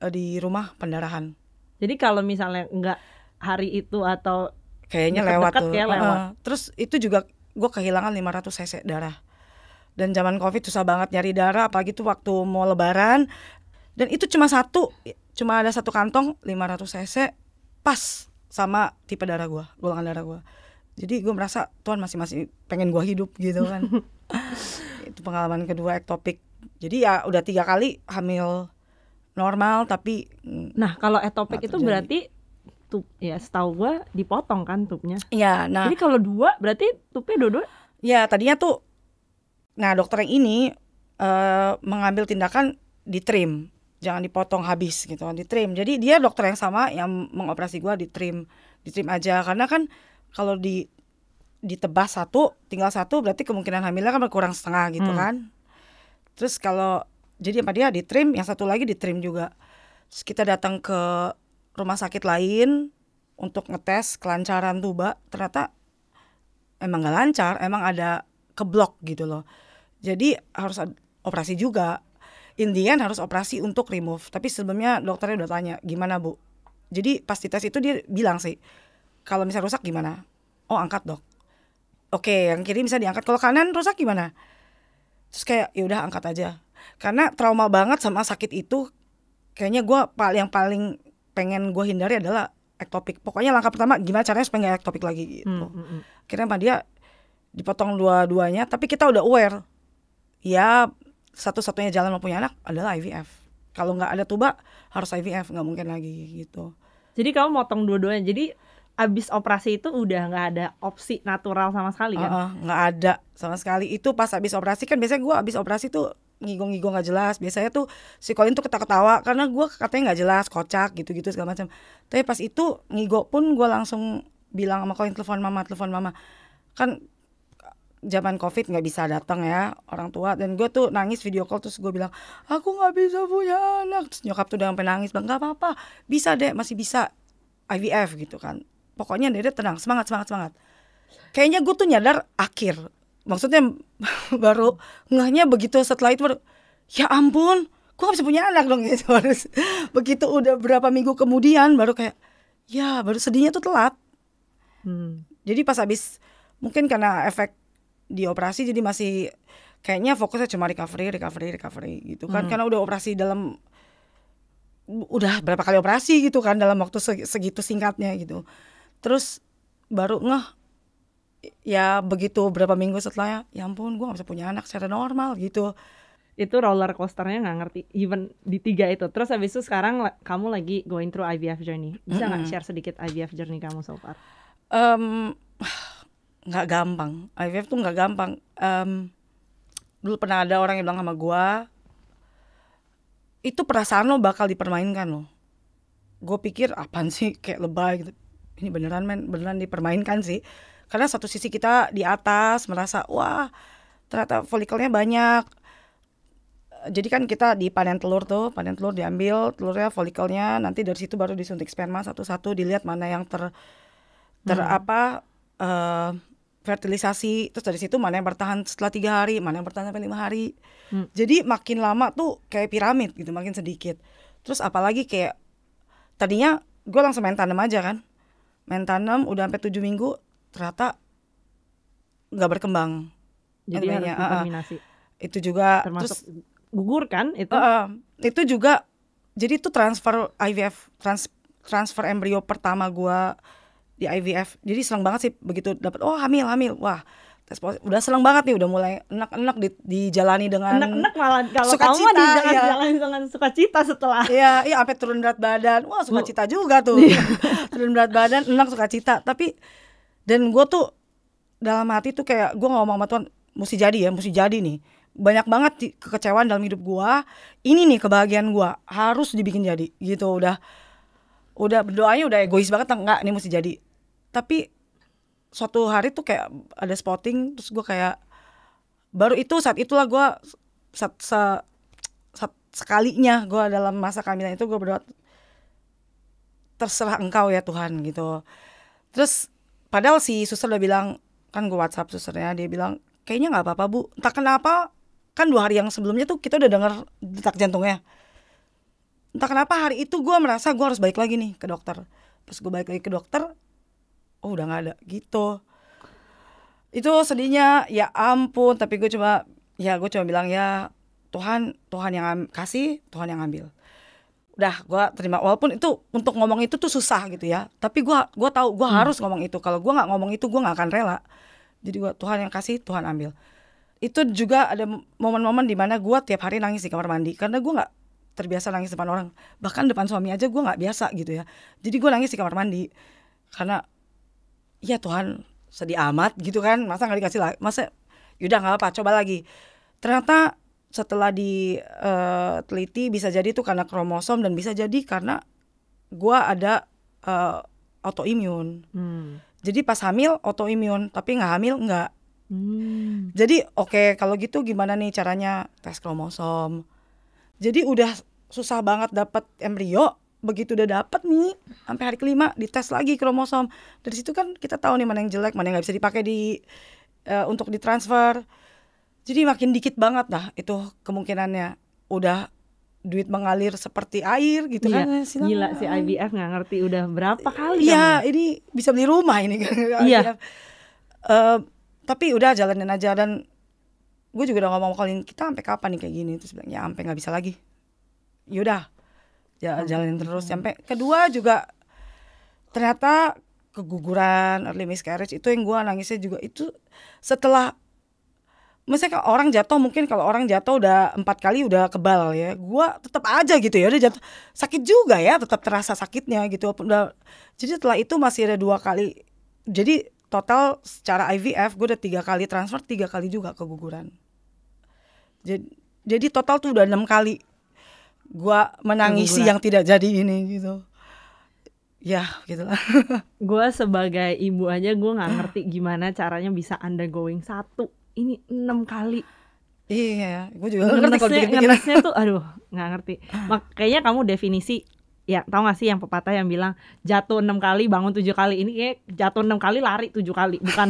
Speaker 1: di rumah pendarahan.
Speaker 2: Jadi kalau misalnya nggak hari itu atau
Speaker 1: Kayaknya lewat
Speaker 2: deket-deket
Speaker 1: tuh.
Speaker 2: kayak lewat.
Speaker 1: Terus itu juga gue kehilangan 500 cc darah. Dan zaman Covid susah banget nyari darah, apalagi tuh waktu mau lebaran. Dan itu cuma ada satu kantong 500 cc pas sama tipe darah gue, golongan darah gue. Jadi gue merasa Tuhan masih pengen gue hidup gitu kan. Itu pengalaman kedua ektopik. Jadi ya udah 3 kali hamil normal, tapi
Speaker 2: Nah kalau ektopik
Speaker 1: nggak
Speaker 2: itu
Speaker 1: terjadi.
Speaker 2: berarti tub, ya setahu gue dipotong kan tubnya.
Speaker 1: ya nah
Speaker 2: Jadi kalau 2 berarti tubnya dua-dua.
Speaker 1: ya tadinya tuh, nah dokter yang ini mengambil tindakan di trim, jangan dipotong habis gitu, di trim. Jadi dia dokter yang sama yang mengoperasi gue di trim aja, karena kan kalau ditebas tinggal satu berarti kemungkinan hamilnya kan berkurang setengah gitu kan. Terus kalau jadi sama dia di trim, yang satu lagi di trim juga. Terus kita datang ke rumah sakit lain untuk ngetes kelancaran tuba, ternyata emang gak lancar, emang ada keblok gitu loh. Jadi harus operasi juga. Indian harus operasi untuk remove. Tapi sebelumnya dokternya udah tanya, gimana bu? Jadi pas di tes itu dia bilang sih, kalau misalnya rusak gimana? Oh angkat dok. Oke, yang kiri bisa diangkat. Kalau kanan rusak gimana? Terus kayak ya udah angkat aja. Karena trauma banget sama sakit itu. Kayaknya gue yang paling pengen gue hindari adalah ektopik. Pokoknya langkah pertama gimana caranya supaya gak ektopik lagi gitu. Akhirnya sama dia dipotong dua-duanya. Tapi kita udah aware, ya satu-satunya jalan mau punya anak adalah IVF. Kalau gak ada tuba harus IVF, gak mungkin lagi gitu.
Speaker 2: Jadi kamu motong dua-duanya. Jadi abis operasi itu udah gak ada opsi natural sama sekali kan?
Speaker 1: Gak ada sama sekali. Itu pas abis operasi kan biasanya gue abis operasi tuh ngigong-ngigong gak jelas. Biasanya tuh si Colin tuh ketawa-ketawa karena gue katanya gak jelas, kocak gitu-gitu segala macam. Tapi pas itu ngigo pun gue langsung bilang sama Colin, telepon mama. Kan zaman Covid gak bisa datang ya orang tua. Dan gue tuh nangis video call, terus gue bilang aku gak bisa punya anak. Terus nyokap tuh udah sampai nangis, bilang gak apa-apa, bisa deh, masih bisa IVF gitu kan. Pokoknya Dede tenang, semangat. Kayaknya gue tuh nyadar akhir, maksudnya baru ngehnya begitu setelah itu baru, ya ampun, gue gak bisa punya anak dong gitu. Harus begitu udah berapa minggu kemudian baru kayak, ya baru sedihnya tuh telat. Jadi pas habis, mungkin karena efek di operasi jadi masih kayaknya fokusnya cuma recovery gitu kan. Karena udah operasi udah berapa kali operasi gitu kan dalam waktu segitu singkatnya gitu. Terus baru ngeh, ya begitu berapa minggu setelahnya, ya ampun gue gak bisa punya anak secara normal gitu.
Speaker 2: Itu roller coasternya gak ngerti, even di 3 itu. Terus habis itu sekarang kamu lagi going through IVF journey. Bisa gak share sedikit IVF journey kamu so far?
Speaker 1: Gak gampang, IVF tuh gak gampang. Dulu pernah ada orang yang bilang sama gue, itu perasaan lo bakal dipermainkan lo. Gue pikir apaan sih, kayak lebay gitu. Ini beneran dipermainkan sih. Karena satu sisi kita di atas merasa wah ternyata folikelnya banyak. Jadi kan kita panen telur diambil telurnya, folikelnya, nanti dari situ baru disuntik sperma satu-satu, dilihat mana yang fertilisasi, terus dari situ mana yang bertahan setelah 3 hari, mana yang bertahan sampai 5 hari. Jadi makin lama tuh kayak piramid gitu, makin sedikit. Terus apalagi kayak tadinya gue langsung main tanam aja kan. Main tanam udah sampai 7 minggu ternyata nggak berkembang.
Speaker 2: Jadi harus determinasi.
Speaker 1: Itu juga
Speaker 2: termasuk terus gugur kan itu.
Speaker 1: Itu juga jadi itu transfer IVF, transfer embrio pertama gua di IVF. Jadi seneng banget sih begitu dapat hamil. Wah, udah seneng banget nih, udah mulai enak-enak dijalani dengan
Speaker 2: enak malah kalau
Speaker 1: sukacita,
Speaker 2: kamu dijalani dengan sukacita setelah.
Speaker 1: Iya, sampai turun berat badan. Wah, sukacita juga tuh. Turun berat badan, enak, sukacita. Tapi dan gue tuh dalam hati tuh kayak gue ngomong sama Tuhan, mesti jadi nih. banyak banget kekecewaan dalam hidup gue. Ini nih kebahagiaan gue harus dibikin jadi gitu. Udah berdoanya udah egois banget, enggak nih mesti jadi. Tapi suatu hari tuh kayak ada spotting, terus gue kayak baru itu saat itulah gue sekalinya gue dalam masa kehamilan itu gue berdoa, terserah engkau ya Tuhan gitu. Terus padahal si suster udah bilang, kan gue WhatsApp susternya, dia bilang kayaknya nggak apa-apa Bu. Entah kenapa kan 2 hari yang sebelumnya tuh kita udah dengar detak jantungnya. Entah kenapa hari itu gue merasa gue harus balik lagi nih ke dokter. Pas gue balik lagi ke dokter, oh udah nggak ada gitu. Itu sedihnya ya ampun. Tapi gue cuma bilang ya Tuhan yang kasih, Tuhan yang ambil. Udah gue terima, walaupun itu untuk ngomong itu tuh susah gitu ya. Tapi gue tahu gue harus ngomong itu. Kalau gue nggak ngomong itu gue nggak akan rela. Jadi Tuhan yang kasih, Tuhan ambil. Itu juga ada momen-momen dimana gue tiap hari nangis di kamar mandi karena gue nggak terbiasa nangis depan orang. Bahkan depan suami aja gue nggak biasa gitu ya. Jadi gue nangis di kamar mandi karena ya Tuhan sedih amat gitu kan, masa nggak dikasih lagi, masa yaudah nggak apa, coba lagi. Ternyata setelah diteliti bisa jadi itu karena kromosom dan bisa jadi karena gue ada autoimun. Jadi pas hamil autoimun, tapi nggak hamil nggak. Jadi oke, kalau gitu gimana nih caranya tes kromosom. Jadi udah susah banget dapat embrio. Begitu udah dapet nih sampai hari kelima dites lagi kromosom. Dari situ kan kita tahu nih mana yang jelek, mana yang nggak bisa dipakai untuk ditransfer. Jadi makin dikit banget dah itu kemungkinannya. Udah duit mengalir seperti air gitu kan.
Speaker 2: Gila si IVF nggak ngerti udah berapa kali.
Speaker 1: Iya ini bisa beli rumah ini kan. Iya. Tapi udah jalanin aja. Dan gue juga udah ngomong kita sampai kapan nih kayak gini. Terus bilang ya sampai nggak bisa lagi. Yaudah jalanin terus. Sampai kedua juga ternyata keguguran, early miscarriage. Itu yang gue nangisnya juga itu setelah, misalnya orang jatuh, mungkin kalau orang jatuh udah 4 kali udah kebal ya, gue tetap aja gitu ya, udah jatuh sakit juga ya, tetap terasa sakitnya gitu. Jadi setelah itu masih ada 2 kali. Jadi total secara IVF gue udah 3 kali transfer, 3 kali juga keguguran. Jadi total tuh udah 6 kali gue menangisi keguguran yang tidak jadi ini gitu. Ya gitu lah.
Speaker 2: Gue sebagai ibu aja gue gak ngerti gimana caranya bisa undergoing 1 ini 6 kali.
Speaker 1: Iya, gue juga gak ngerti kalau
Speaker 2: ngenesnya tuh aduh gak ngerti. Kayaknya kamu definisi, ya tau gak sih yang pepatah yang bilang jatuh 6 kali bangun 7 kali. Ini kayak jatuh 6 kali lari 7 kali. Bukan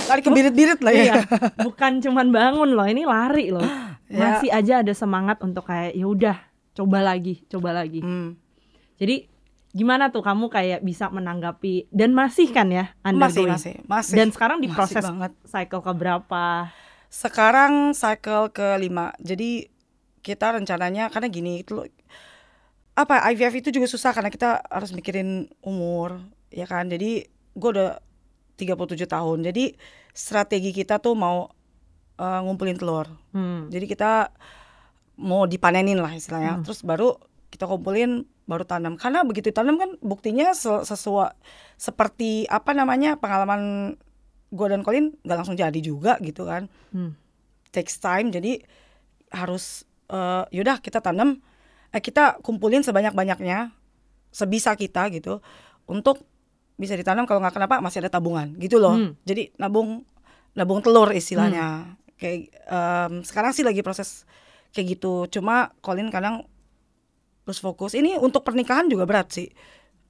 Speaker 1: lari kebirit-birit lah ya.
Speaker 2: Iya, bukan cuman bangun loh, ini lari loh. Masih aja ada semangat untuk kayak ya udah coba lagi. Jadi gimana tuh kamu kayak bisa menanggapi, dan masih kan ya undergoing?
Speaker 1: Masih.
Speaker 2: Dan sekarang di proses cycle keberapa?
Speaker 1: Sekarang cycle ke-5. Jadi kita rencananya karena gini itu IVF itu juga susah karena kita harus mikirin umur ya kan. Jadi gue udah 37 tahun. Jadi strategi kita tuh mau ngumpulin telur. Jadi kita mau dipanenin lah istilahnya. Terus baru kita kumpulin, baru tanam. Karena begitu tanam kan buktinya sesuai seperti pengalaman gue dan Colin gak langsung jadi juga gitu kan. Takes time. Jadi harus yaudah kita tanam, kita kumpulin sebanyak-banyaknya sebisa kita gitu untuk bisa ditanam. Kalau nggak kenapa masih ada tabungan gitu loh. Jadi nabung telur istilahnya. Kayak sekarang sih lagi proses kayak gitu. Cuma Colin kadang terus fokus. Ini untuk pernikahan juga berat sih.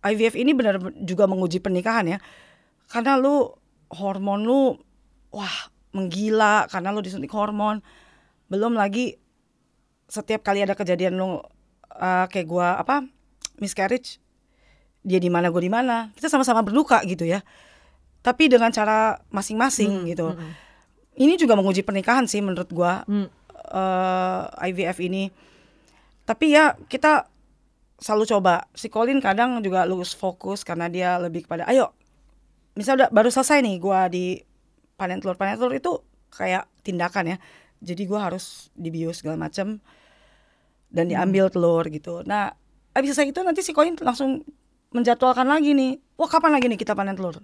Speaker 1: IVF ini benar juga menguji pernikahan ya. Karena hormon lu menggila karena lu disuntik hormon. Belum lagi setiap kali ada kejadian lu kayak gua miscarriage, dia di mana gua di mana. Kita sama-sama berduka gitu ya. Tapi dengan cara masing-masing gitu. Ini juga menguji pernikahan sih menurut gua. IVF ini. Tapi ya kita selalu coba. Si Colin kadang juga lose fokus karena dia lebih kepada misalnya baru selesai nih gua di panen telur itu kayak tindakan ya. Jadi gua harus dibius segala macam dan diambil telur gitu. Nah abis selesai itu nanti si Colin langsung menjadwalkan lagi nih, kapan lagi nih kita panen telur.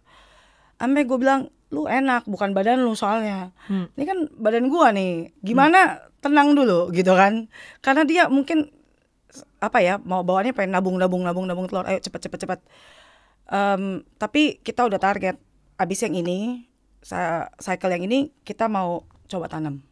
Speaker 1: Sampai gue bilang, lu enak, bukan badan lu soalnya. Ini kan badan gua nih, gimana tenang dulu gitu kan. Karena dia mungkin apa ya, mau bawaannya pengen nabung telur, ayo cepet. Tapi kita udah target, abis yang ini, cycle yang ini kita mau coba tanam.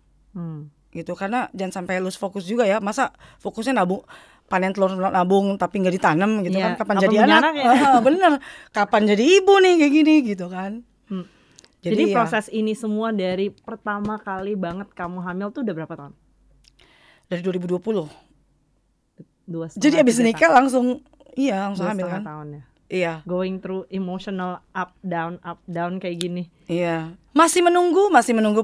Speaker 1: Gitu, karena jangan sampai lose fokus juga ya. Masa fokusnya nabung, panen telur nabung tapi nggak ditanam gitu kan. Kapan jadi anak ya? Bener, kapan jadi ibu nih kayak gini gitu kan.
Speaker 2: Jadi proses ini semua dari pertama kali banget kamu hamil tuh udah berapa tahun?
Speaker 1: Dari 2020.
Speaker 2: 2,5
Speaker 1: Jadi abis nikah langsung hamil kan.
Speaker 2: Tahun ya.
Speaker 1: Iya.
Speaker 2: Going through emotional up down kayak gini.
Speaker 1: Iya. Masih menunggu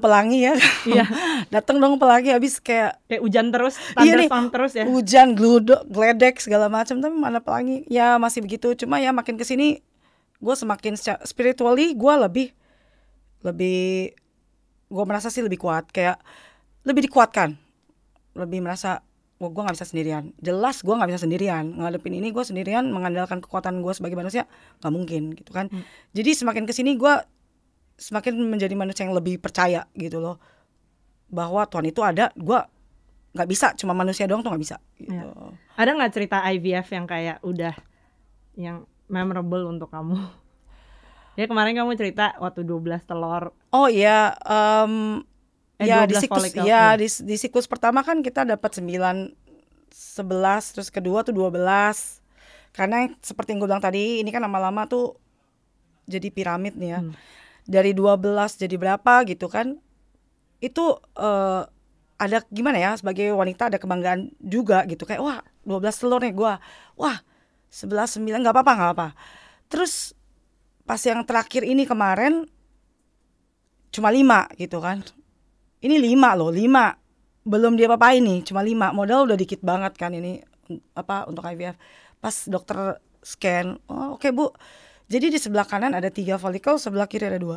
Speaker 1: pelangi ya. Iya. Datang dong pelangi, habis kayak
Speaker 2: hujan terus, thunderstorm terus ya.
Speaker 1: Hujan, gledek segala macam, tapi mana pelangi. Ya masih begitu. Cuma ya makin kesini gue semakin spiritually gue lebih gue merasa sih lebih kuat, kayak lebih dikuatkan, lebih merasa gue nggak bisa sendirian. Jelas gue nggak bisa sendirian ngadepin ini, gue sendirian mengandalkan kekuatan gue sebagai manusia nggak mungkin gitu kan. Jadi semakin kesini gue semakin menjadi manusia yang lebih percaya gitu loh, bahwa Tuhan itu ada. Gue nggak bisa, cuma manusia doang tuh nggak bisa gitu.
Speaker 2: Ada nggak cerita IVF yang kayak udah yang memorable untuk kamu? Ya kemarin kamu cerita waktu 12 telur.
Speaker 1: Oh iya, ya di siklus,
Speaker 2: ya
Speaker 1: di siklus pertama kan kita dapat 9, 11, terus kedua tuh 12. Karena seperti yang gue bilang tadi, ini kan lama-lama tuh jadi piramid nih ya. Dari 12 jadi berapa gitu kan. Itu ada gimana ya, sebagai wanita ada kebanggaan juga gitu, kayak wah 12 telur nih gue, wah 11, 9 nggak apa-apa. Terus pas yang terakhir ini kemarin cuma 5 gitu kan. Ini 5 loh, 5 belum dia apa-apain nih, cuma 5. Modal udah dikit banget kan ini untuk IVF. Pas dokter scan, oh oke, Bu, jadi di sebelah kanan ada 3 folikel, sebelah kiri ada 2.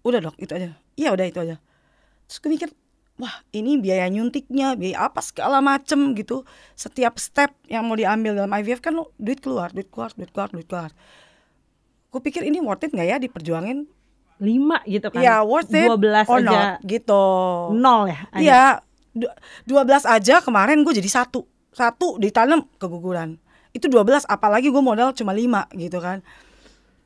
Speaker 1: Udah dok, itu aja. Iya udah itu aja. Terus gue mikir, wah ini biaya nyuntiknya, biaya apa segala macem gitu. Setiap step yang mau diambil dalam IVF kan lo duit keluar. Gue pikir ini worth it gak ya diperjuangin
Speaker 2: 5 gitu kan.
Speaker 1: Ya worth it
Speaker 2: 12
Speaker 1: or
Speaker 2: aja
Speaker 1: not gitu.
Speaker 2: 0 ya.
Speaker 1: Iya 12 aja kemarin gue jadi 1 ditanam keguguran. Itu 12, apalagi gue modal cuma 5 gitu kan.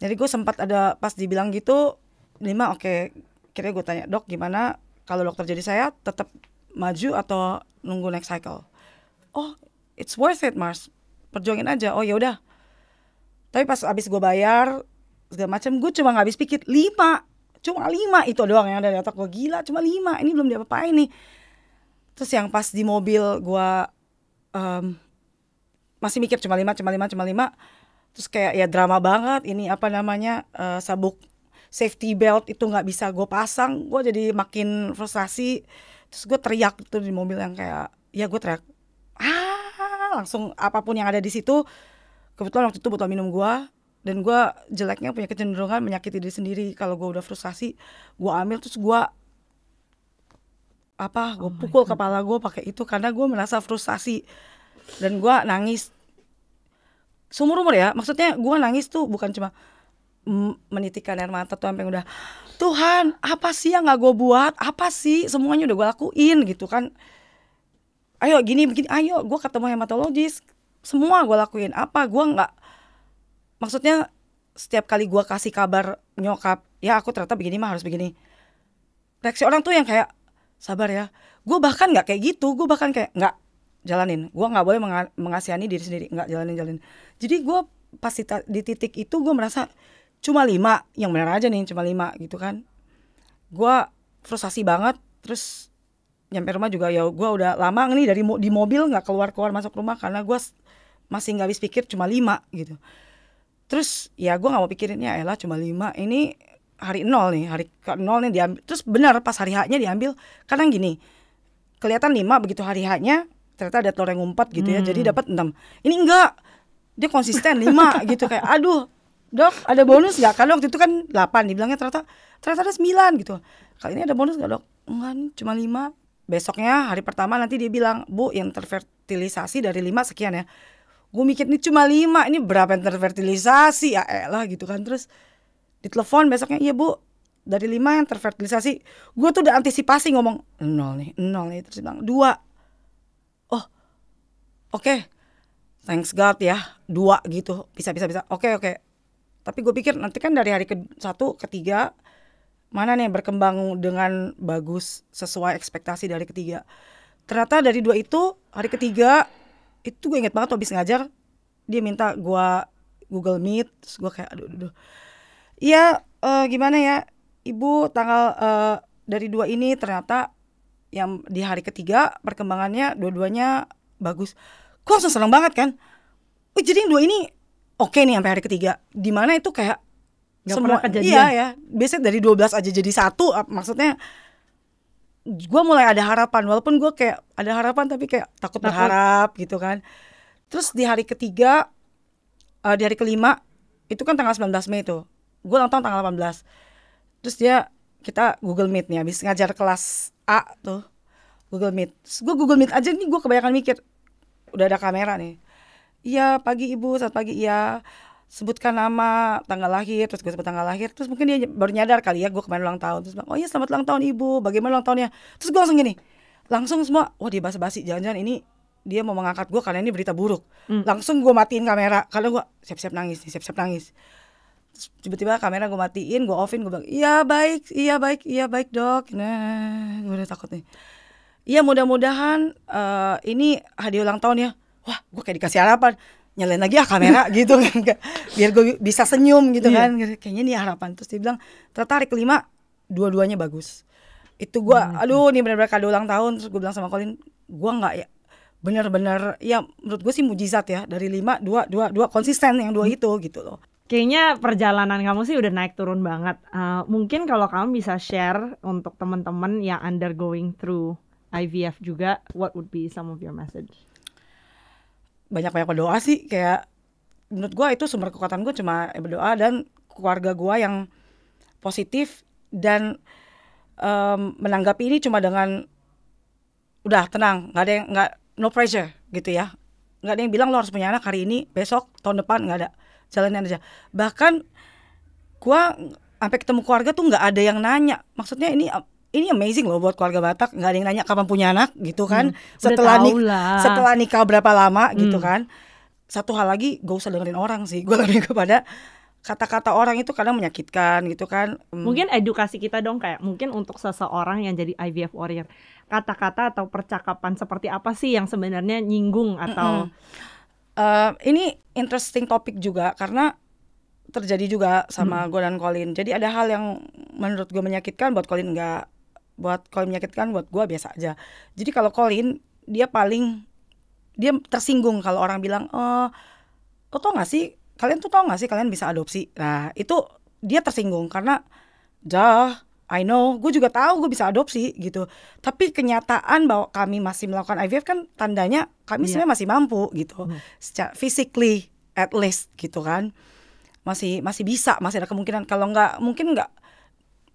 Speaker 1: Jadi gue sempat ada pas dibilang gitu 5 oke. Kira gue tanya, dok gimana kalau dokter jadi saya tetap maju atau nunggu next cycle? Oh it's worth it Mars, perjuangin aja. Oh ya udah. Tapi pas abis gue bayar segala macam, gue cuma nggak habis pikir 5 itu doang yang ada di otak gue. Gila, cuma 5, ini belum diapa-apain nih. Terus yang pas di mobil gue masih mikir cuma 5. Terus kayak ya drama banget ini, apa namanya, sabuk safety belt itu nggak bisa gue pasang. Gue jadi makin frustasi. Terus gue teriak tuh di mobil, yang kayak ya gue teriak langsung apapun yang ada di situ. Kebetulan waktu itu botol minum gue, dan gue jeleknya punya kecenderungan menyakiti diri sendiri. Kalau gue udah frustasi, gue ambil terus gue pukul kepala gue pakai itu, karena gue merasa frustasi. Dan gue nangis seumur umur ya. Maksudnya gue nangis tuh bukan cuma menitikkan air mata tuh, sampai udah, Tuhan apa sih yang gak gue buat, apa sih semuanya udah gue lakuin gitu kan. Ayo gini, ayo gue ketemu hematologis, semua gue lakuin. Apa gue gak, maksudnya setiap kali gue kasih kabar nyokap, ya aku ternyata begini mah harus begini, reaksi orang tuh yang kayak sabar ya. Gue bahkan gak kayak gitu, gue bahkan kayak gak jalanin. Gue gak boleh mengasihani diri sendiri, gak jalanin. Jadi gue pas di titik itu gue merasa cuma 5, yang benar aja nih cuma 5 gitu kan. Gue frustasi banget. Terus nyampe rumah juga ya gue udah lama nih di mobil gak keluar masuk rumah, karena gue masih gak habis pikir cuma 5 gitu. Terus ya gue gak mau pikirin, ya elah cuma 5, ini hari 0 nih, hari ke 0 nih diambil. Terus benar pas hari H-nya diambil, kadang gini, kelihatan 5, begitu hari H-nya ternyata ada telur yang ngumpet gitu ya, jadi dapat 6. Ini enggak, dia konsisten 5 gitu, kayak aduh dok ada bonus gak? Karena waktu itu kan 8, dibilangnya ternyata ada 9 gitu. Kali ini ada bonus gak dok? Enggak nih, cuma 5. Besoknya hari pertama nanti dia bilang, Bu yang terfertilisasi dari 5 sekian ya. Gue mikir ini cuma 5, ini berapa yang terfertilisasi ya elah gitu kan. Terus Ditelepon besoknya, iya bu, dari 5 yang terfertilisasi. Gue tuh udah antisipasi ngomong 0 nih. Terus dia bilang 2. Oh oke, thanks God ya, 2 gitu, bisa. Oke. Tapi gue pikir nanti kan dari hari ke-1, ke-3 mana nih berkembang dengan bagus sesuai ekspektasi dari ke-3. Ternyata dari 2 itu, hari ke-3 itu gue inget banget habis ngajar, dia minta gue Google Meet. Terus gue kayak aduh. Iya, gimana ya ibu, tanggal dari 2 ini ternyata yang di hari ke-3 perkembangannya dua-duanya bagus. Gue langsung seneng banget kan. Jadi yang 2 ini oke nih sampai hari ke-3. Dimana itu kayak
Speaker 2: Gak
Speaker 1: semua
Speaker 2: pernah kejadian.
Speaker 1: Iya ya, biasanya dari 12 aja jadi 1. Maksudnya gue mulai ada harapan, walaupun gue kayak ada harapan tapi kayak takut berharap gitu kan. Terus di hari ke-3, di hari ke-5 itu kan tanggal 19 Mei tuh, gue ulang tahun tanggal 18. Terus kita Google Meet nih, habis ngajar kelas A tuh Google Meet. Terus gue Google Meet aja nih, gue kebanyakan mikir udah ada kamera nih. Iya pagi ibu, selamat pagi, iya sebutkan nama, tanggal lahir. Terus gue sebut tanggal lahir, terus mungkin dia baru nyadar kali ya gue kemarin ulang tahun. Terus bilang, oh iya selamat ulang tahun ibu, bagaimana ulang tahunnya. Terus gue langsung gini, langsung semua, wah dia basa-basi, jangan-jangan ini dia mau mengangkat gue karena ini berita buruk. Langsung gue matiin kamera, karena gue siap-siap nangis. Terus tiba-tiba kamera gue matiin, gue offin, gue bilang iya baik dok. Nah gue udah takut nih. Iya mudah-mudahan ini hadiah ulang tahun ya. Wah gue kayak dikasih harapan, nyalain lagi ya kamera gitu kan, biar gue bisa senyum gitu kan. Kayaknya ini harapan. Terus dia bilang ternyata hari ke-5 dua-duanya bagus. Itu gue aduh ini benar-benar kado ulang tahun. Terus gue bilang sama Colin, gue gak ya, benar-benar ya menurut gue sih mujizat ya, dari 5 2 konsisten yang 2 itu gitu loh.
Speaker 2: Kayaknya perjalanan kamu sih udah naik turun banget. Mungkin kalau kamu bisa share untuk teman-teman yang undergoing through IVF juga, what would be some of your message?
Speaker 1: Banyak-banyak berdoa sih, kayak menurut gue itu sumber kekuatan gue cuma berdoa dan keluarga gue yang positif dan menanggapi ini cuma dengan udah tenang, no pressure gitu ya. Nggak ada yang bilang lo harus punya anak hari ini, besok, tahun depan, nggak ada. Jalanin aja. Bahkan gue sampai ketemu keluarga tuh nggak ada yang nanya. Maksudnya ini amazing loh buat keluarga Batak, nggak ada yang nanya kapan punya anak gitu kan. Setelah nikah berapa lama gitu kan. Satu hal lagi, gak usah dengerin orang sih. Gue lebih kepada kata-kata orang itu kadang menyakitkan gitu kan.
Speaker 2: Mungkin edukasi kita dong, kayak mungkin untuk seseorang yang jadi IVF warrior, kata-kata atau percakapan seperti apa sih yang sebenarnya nyinggung atau
Speaker 1: ini interesting topik juga karena terjadi juga sama gue dan Colin. Jadi ada hal yang menurut gue menyakitkan, buat Colin enggak. Buat Colin menyakitkan, buat gue biasa aja. Jadi kalau Colin, dia tersinggung kalau orang bilang, lo tau gak sih, kalian tuh tau gak sih kalian bisa adopsi. Nah itu dia tersinggung karena I know, gue juga tahu gue bisa adopsi gitu. Tapi kenyataan bahwa kami masih melakukan IVF kan tandanya kami sebenarnya masih mampu gitu. Secara physically at least gitu kan. Masih bisa, masih ada kemungkinan. Kalau nggak, mungkin nggak,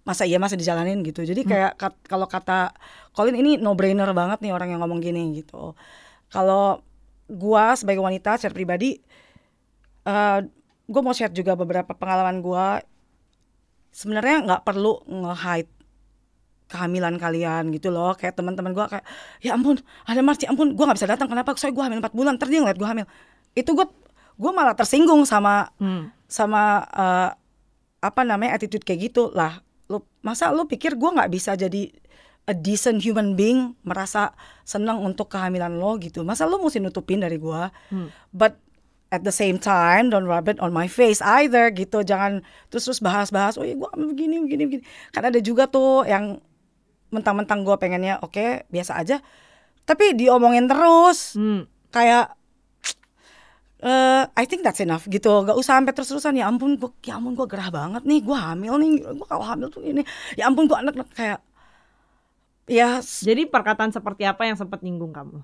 Speaker 1: masa iya masih dijalanin gitu. Jadi kayak kalau kata Colin, ini no brainer banget nih orang yang ngomong gini gitu. Kalau gue sebagai wanita secara pribadi, gue mau share juga beberapa pengalaman gue. Sebenarnya nggak perlu nge-hide kehamilan kalian gitu loh. Kayak teman-teman gue kayak, ya ampun ada Marci, ampun gue nggak bisa datang, kenapa? Soalnya gue hamil 4 bulan, ntar dia ngeliat gue hamil. Itu gue malah tersinggung sama attitude kayak gitu lah. Masa lu pikir gue nggak bisa jadi a decent human being, merasa senang untuk kehamilan lo gitu? Masa lu mesti nutupin dari gue? But at the same time, don't rub it on my face either gitu. Jangan terus bahas-bahas, oh iya gue begini. Kan ada juga tuh yang mentang-mentang gue pengennya oke, biasa aja, tapi diomongin terus. Kayak I think that's enough gitu. Gak usah sampai terus-terusan, ya ampun gue gerah banget nih, gue hamil nih, gue kalau hamil tuh ini, ya ampun gue anak kayak ya.
Speaker 2: Jadi perkataan seperti apa yang sempat nyinggung kamu?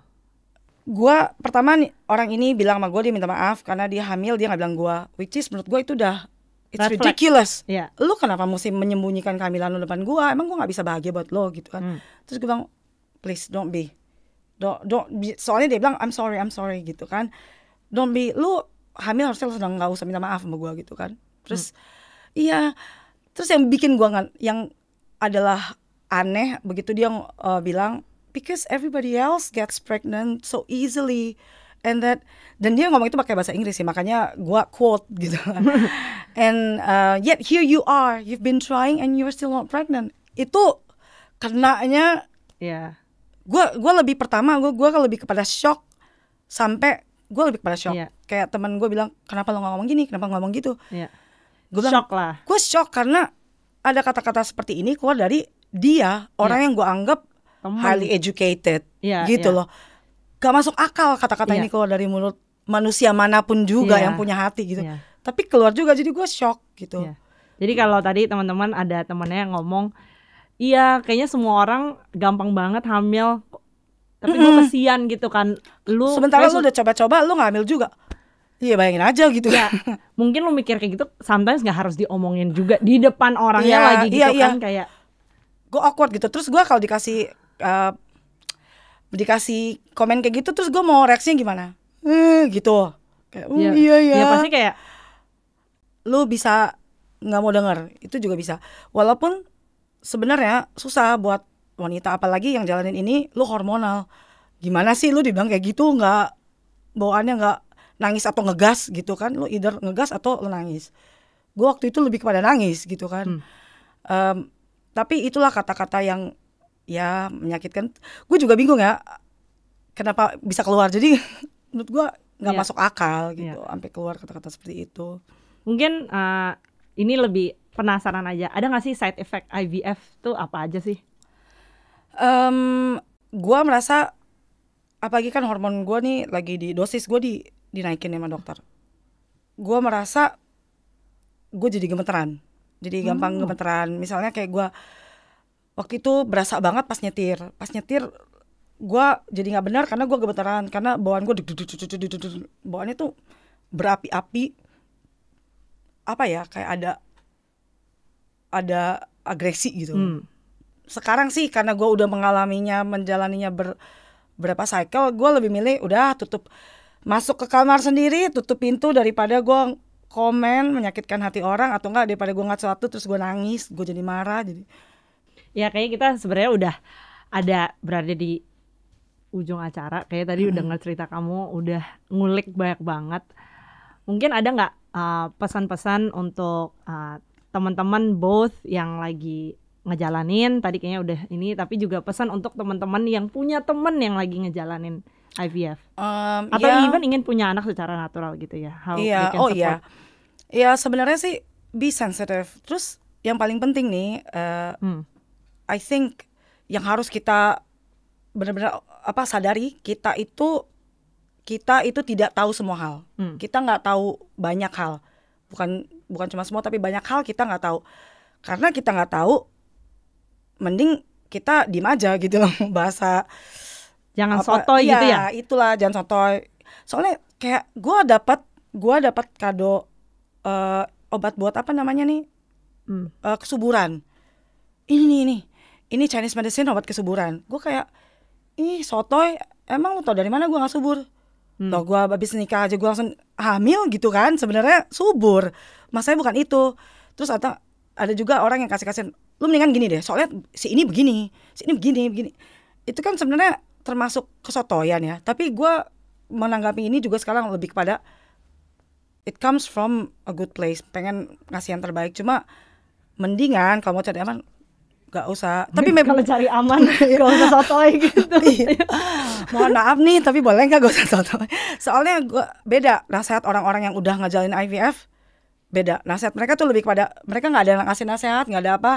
Speaker 1: Gue pertama nih, orang ini bilang sama gue dia minta maaf karena dia hamil, dia nggak bilang gue, which is menurut gue itu udah it's ridiculous. Lu kenapa mesti menyembunyikan kehamilan lu depan gue? Emang gue nggak bisa bahagia buat lo gitu kan? Terus gue bilang please don't be, soalnya dia bilang I'm sorry gitu kan. Don't be, lu hamil harusnya lu sedang nggak usah minta maaf sama gue gitu kan. Terus Iya. Terus yang bikin gue yang adalah aneh begitu dia bilang because everybody else gets pregnant so easily and that, dan dia ngomong itu pakai bahasa Inggris sih, makanya gue quote gitu. And yet here you are, you've been trying and you're still not pregnant. Itu kenanya gue lebih pertama gue lebih kepada shock, sampai gue lebih kepada shock. Kayak teman gue bilang, kenapa lo ngomong gini, kenapa ngomong gitu. Gue bilang, gue shock karena ada kata-kata seperti ini keluar dari dia, orang yang gue anggap highly educated, gitu loh. Gak masuk akal kata-kata ini keluar dari mulut manusia manapun juga yang punya hati gitu. Tapi keluar juga, jadi gue shock gitu.
Speaker 2: Jadi kalau tadi teman-teman ada temennya yang ngomong, iya kayaknya semua orang gampang banget hamil, tapi gue kesian gitu kan. Lu
Speaker 1: sementara lu udah coba-coba, lu gak hamil juga. Iya, bayangin aja gitu ya.
Speaker 2: Mungkin lu mikir kayak gitu, sometimes gak harus diomongin juga di depan orangnya lagi gitu kan. Kayak
Speaker 1: gue awkward gitu. Terus gue kalau dikasih komen kayak gitu, terus gue mau reaksinya gimana? Gitu. Kayak iya.
Speaker 2: Ya pasti kayak
Speaker 1: lu bisa gak mau denger, itu juga bisa. Walaupun sebenarnya susah buat wanita, apalagi yang jalanin ini, lu hormonal. Gimana sih lu dibilang kayak gitu, gak bawaannya gak nangis atau ngegas gitu kan. Lu either ngegas atau lu nangis. Gue waktu itu lebih kepada nangis gitu kan. Tapi itulah kata-kata yang ya menyakitkan. Gue juga bingung ya, kenapa bisa keluar. Jadi menurut gue gak masuk akal gitu, sampai keluar kata-kata seperti itu.
Speaker 2: Mungkin ini lebih penasaran aja, ada gak sih side effect IVF tuh apa aja sih?
Speaker 1: Gue merasa, apalagi kan hormon gue nih lagi di dosis gue dinaikin sama dokter. Gue merasa gue jadi gemeteran, jadi gampang gemeteran. Misalnya kayak gue waktu itu berasa banget pas nyetir gue jadi nggak benar karena gue gemeteran, karena bawaan gue bawaannya tuh berapi-api, apa ya, kayak ada agresi gitu. Sekarang sih karena gue udah menjalaninya berapa cycle, gue lebih milih udah tutup, masuk ke kamar sendiri, tutup pintu, daripada gue komen menyakitkan hati orang, atau enggak daripada gue nggak sesuatu terus gue nangis, gue jadi marah. Jadi
Speaker 2: ya kayaknya kita sebenarnya udah berada di ujung acara. Kayak tadi udah denger cerita kamu, udah ngulik banyak banget. Mungkin ada nggak pesan-pesan untuk teman-teman both yang lagi ngejalanin, tadi kayaknya udah ini, tapi juga pesan untuk teman-teman yang punya temen yang lagi ngejalanin IVF, atau even ingin punya anak secara natural gitu ya.
Speaker 1: Iya, sebenarnya sih be sensitive. Terus yang paling penting nih, I think yang harus kita benar-benar sadari, kita itu tidak tahu semua hal. Kita nggak tahu banyak hal, bukan cuma semua, tapi banyak hal kita nggak tahu. Karena kita nggak tahu, mending kita diem aja gitu loh. Bahasa
Speaker 2: jangan sotoy gitu ya.
Speaker 1: Itulah, jangan sotoy. Soalnya kayak gue dapat kado obat buat apa namanya nih, kesuburan. Ini Chinese medicine, obat kesuburan. Gue kayak, sotoy, emang lu tau dari mana gue nggak subur? Loh, gue habis nikah aja gue langsung hamil gitu kan, sebenarnya subur. Masalahnya bukan itu. Terus ada juga orang yang kasih-kasihan, lu mendingan gini deh, soalnya si ini begini, si ini begini. Itu kan sebenarnya termasuk kesotoyan ya. Tapi gue menanggapi ini juga sekarang lebih kepada it comes from a good place, pengen ngasih yang terbaik. Cuma mendingan kalau mau cari aman gak usah. Tapi
Speaker 2: kalau cari aman gak usah sotoy gitu.
Speaker 1: Mohon maaf nih, tapi boleh gak usah sotoy. Soalnya beda nasihat orang-orang yang udah ngejalin IVF, beda. Nasihat mereka tuh lebih kepada, mereka gak ada ngasih nasihat, gak ada apa,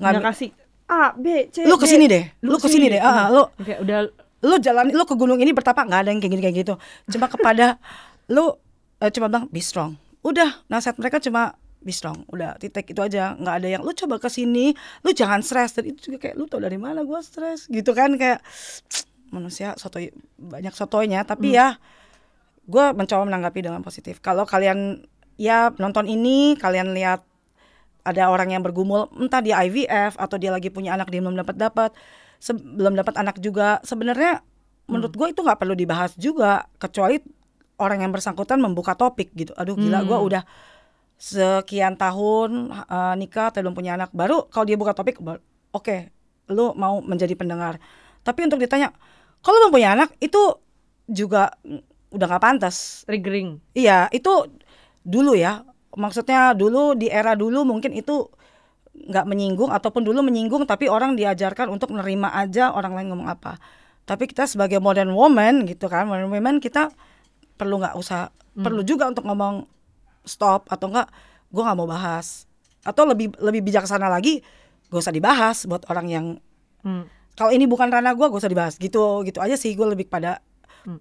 Speaker 2: gak kasih A, B, C,
Speaker 1: lu kesini deh, lu kesini deh.
Speaker 2: Okay, udah,
Speaker 1: lu jalan, lu ke gunung ini bertapa, nggak ada yang kayak gini kayak gitu. Cuma kepada lu cuma bilang be strong. Udah, nasihat mereka cuma be strong. Udah, titik itu aja. Nggak ada yang lu coba kesini, lu jangan stres. Dan itu juga kayak, lu tau dari mana gue stres gitu kan. Kayak manusia sotoy, banyak sotoynya. Tapi ya gue mencoba menanggapi dengan positif. Kalau kalian ya nonton ini, kalian lihat ada orang yang bergumul, entah dia IVF atau dia lagi punya anak, dia belum dapat anak juga. Sebenarnya menurut gue itu nggak perlu dibahas juga, kecuali orang yang bersangkutan membuka topik gitu. Aduh gila, gue udah sekian tahun nikah atau belum punya anak, baru kalau dia buka topik, oke, lu mau menjadi pendengar. Tapi untuk ditanya, kalau belum punya anak itu juga udah nggak pantas.
Speaker 2: Triggering.
Speaker 1: Iya, itu dulu ya. Maksudnya dulu di era dulu mungkin itu nggak menyinggung, ataupun dulu menyinggung tapi orang diajarkan untuk menerima aja orang lain ngomong apa. Tapi kita sebagai modern woman gitu kan, modern woman kita perlu nggak usah, perlu juga untuk ngomong stop, atau enggak gue nggak mau bahas, atau lebih bijaksana lagi, gak usah dibahas buat orang yang kalau ini bukan ranah gue, gak usah dibahas gitu aja sih. Gue lebih pada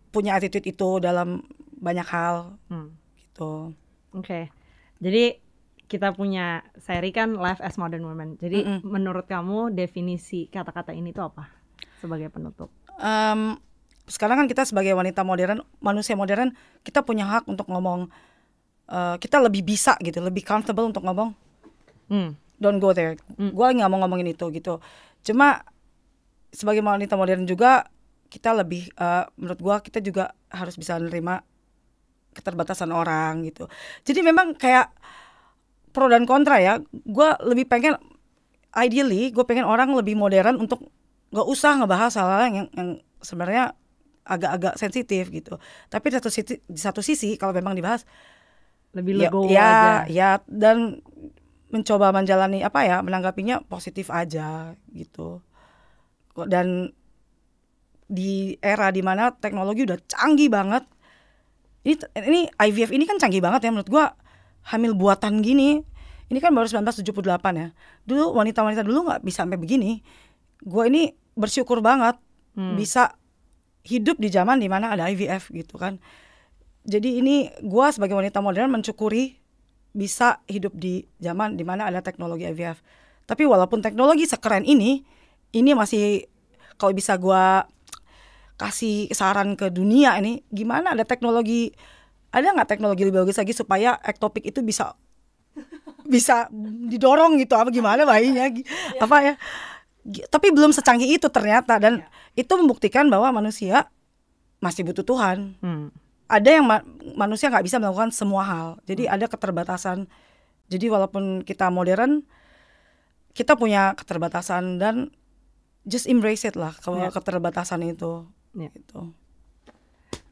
Speaker 1: punya attitude itu dalam banyak hal gitu.
Speaker 2: Oke. Jadi kita punya seri kan Life as Modern Women. Jadi menurut kamu definisi kata-kata ini tuh apa sebagai penutup?
Speaker 1: Sekarang kan kita sebagai wanita modern, manusia modern, kita punya hak untuk ngomong. Kita lebih bisa gitu, lebih comfortable untuk ngomong. Don't go there. Gue nggak mau ngomongin itu gitu. Cuma sebagai wanita modern juga kita lebih, menurut gue kita juga harus bisa menerima keterbatasan orang gitu. Jadi memang kayak pro dan kontra ya. Gue lebih pengen, ideally gue pengen orang lebih modern untuk nggak usah ngebahas hal-hal yang sebenarnya agak-agak sensitif gitu. Tapi di satu sisi kalau memang dibahas
Speaker 2: lebih legowo aja.
Speaker 1: Ya, dan mencoba menjalani menanggapinya positif aja gitu. Dan di era dimana teknologi udah canggih banget, ini IVF ini kan canggih banget ya menurut gua. Hamil buatan gini, ini kan baru 1978 ya. Dulu wanita-wanita dulu nggak bisa sampai begini. Gua ini bersyukur banget bisa hidup di zaman dimana ada IVF gitu kan. Jadi ini gue sebagai wanita modern mensyukuri bisa hidup di zaman dimana ada teknologi IVF. Tapi walaupun teknologi sekeren ini masih, kalau bisa gue kasih saran ke dunia ini, gimana ada nggak teknologi lebih bagus lagi supaya ektopik itu bisa didorong gitu, apa gimana bayinya apa ya. Tapi belum secanggih itu ternyata, dan itu membuktikan bahwa manusia masih butuh Tuhan. Ada yang manusia nggak bisa melakukan semua hal, jadi ada keterbatasan. Jadi walaupun kita modern, kita punya keterbatasan, dan just embrace it lah kalau keterbatasan itu. Gitu.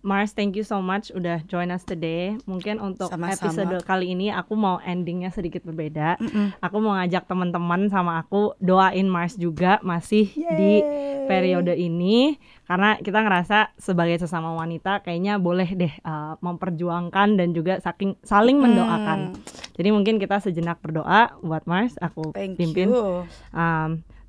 Speaker 2: Mars, thank you so much udah join us today. Mungkin untuk episode kali ini aku mau endingnya sedikit berbeda. Aku mau ngajak teman-teman sama aku doain Mars juga masih di periode ini, karena kita ngerasa sebagai sesama wanita kayaknya boleh deh memperjuangkan dan juga saling mendoakan. Jadi mungkin kita sejenak berdoa buat Mars. Aku pimpin.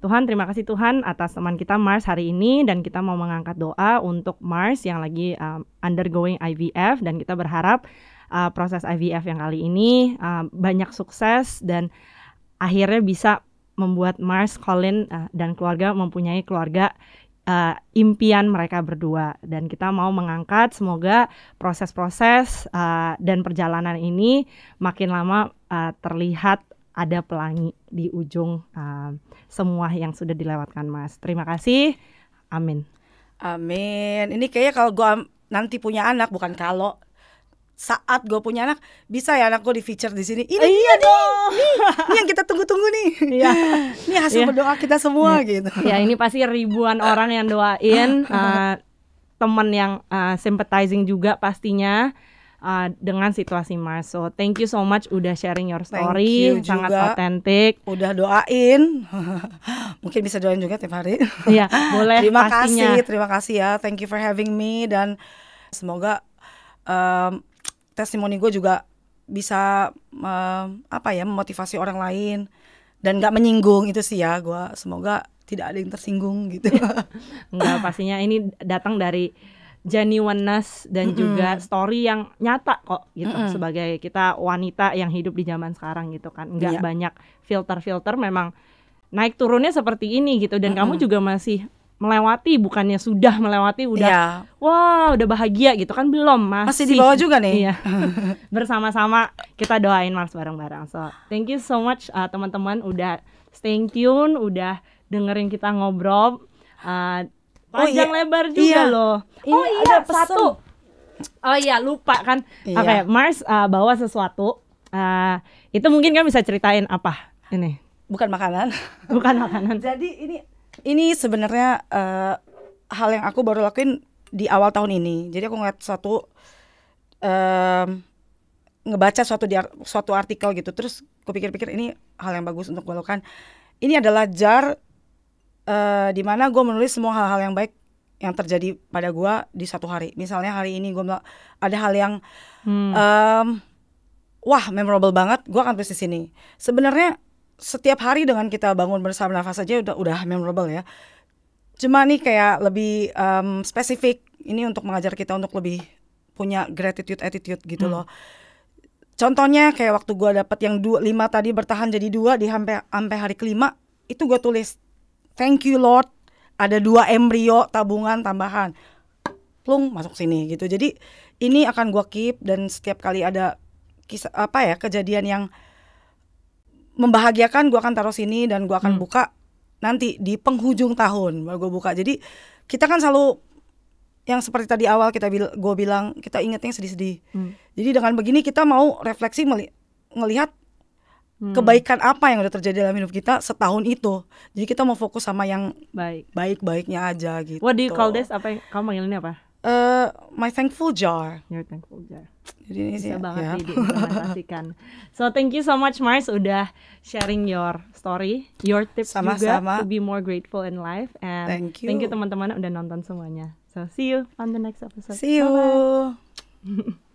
Speaker 2: Tuhan, terima kasih Tuhan atas teman kita Mars hari ini, dan kita mau mengangkat doa untuk Mars yang lagi undergoing IVF, dan kita berharap proses IVF yang kali ini banyak sukses dan akhirnya bisa membuat Mars, Colin dan keluarga mempunyai keluarga impian mereka berdua. Dan kita mau mengangkat semoga proses-proses dan perjalanan ini makin lama terlihat ada pelangi di ujung semua yang sudah dilewatkan Mas. Terima kasih. Amin.
Speaker 1: Amin. Ini kayaknya kalau gue nanti punya anak, bukan kalau, saat gue punya anak, bisa ya anak gue di feature di sini. Ini dia nih yang kita tunggu-tunggu nih. Ini hasil berdoa kita semua gitu.
Speaker 2: Ya, ini pasti ribuan orang yang doain, teman yang sympathizing juga pastinya dengan situasi Mars. So thank you so much udah sharing your story, sangat otentik.
Speaker 1: Udah doain. Mungkin bisa doain juga tiap hari.
Speaker 2: Iya, boleh.
Speaker 1: Terima kasih ya. Thank you for having me, dan semoga testimoni gue juga bisa memotivasi orang lain dan gak menyinggung itu sih ya. Gue semoga tidak ada yang tersinggung gitu.
Speaker 2: Enggak, pastinya ini datang dari genuineness dan juga story yang nyata kok gitu, sebagai kita wanita yang hidup di zaman sekarang gitu kan. Enggak banyak filter-filter, memang naik turunnya seperti ini gitu, dan kamu juga masih melewati, bukannya sudah melewati udah wah udah bahagia gitu kan, belum, masih
Speaker 1: di bawah juga nih.
Speaker 2: Iya. Bersama-sama kita doain Mars bareng-bareng. So thank you so much teman-teman udah stay tune, udah dengerin kita ngobrol panjang lebar juga loh. Oh iya, satu. Oh iya, lupa kan. Oke, Mars bawa sesuatu Itu mungkin kan bisa ceritain apa ini?
Speaker 1: Bukan makanan.
Speaker 2: Bukan makanan.
Speaker 1: Jadi ini sebenarnya hal yang aku baru lakuin di awal tahun ini. Jadi aku ngeliat ngebaca suatu artikel gitu, terus aku pikir-pikir ini hal yang bagus untuk gue lakukan. Ini adalah jar di mana gue menulis semua hal-hal yang baik yang terjadi pada gue di satu hari. Misalnya hari ini gue ada hal yang wah memorable banget, gue akan tulis di sini. Sebenarnya setiap hari dengan kita bangun bersama nafas saja udah memorable ya. Cuma nih kayak lebih spesifik, ini untuk mengajar kita untuk lebih punya gratitude attitude gitu loh. Contohnya kayak waktu gue dapet yang 5 tadi bertahan jadi 2 di sampai hari kelima, itu gue tulis thank you Lord, ada 2 embrio tabungan tambahan, plung masuk sini gitu. Jadi ini akan gue keep, dan setiap kali ada kisah kejadian yang membahagiakan, gue akan taruh sini dan gue akan buka nanti di penghujung tahun baru gue buka. Jadi kita kan selalu yang seperti tadi awal gue bilang kita ingetnya sedih-sedih. Jadi dengan begini kita mau refleksi ngelihat kebaikan apa yang udah terjadi dalam hidup kita setahun itu. Jadi kita mau fokus sama yang baik-baiknya aja gitu.
Speaker 2: What do you call this? Apa yang kamu manggilnya apa?
Speaker 1: My thankful jar.
Speaker 2: Your thankful jar.
Speaker 1: Jadi ini
Speaker 2: bisa banget
Speaker 1: ya.
Speaker 2: diimplementasikan. So thank you so much Mars udah sharing your story, your tips juga to be more grateful in life. And thank you teman-teman udah nonton semuanya. So see you on the next episode.
Speaker 1: See you.
Speaker 2: Bye-bye.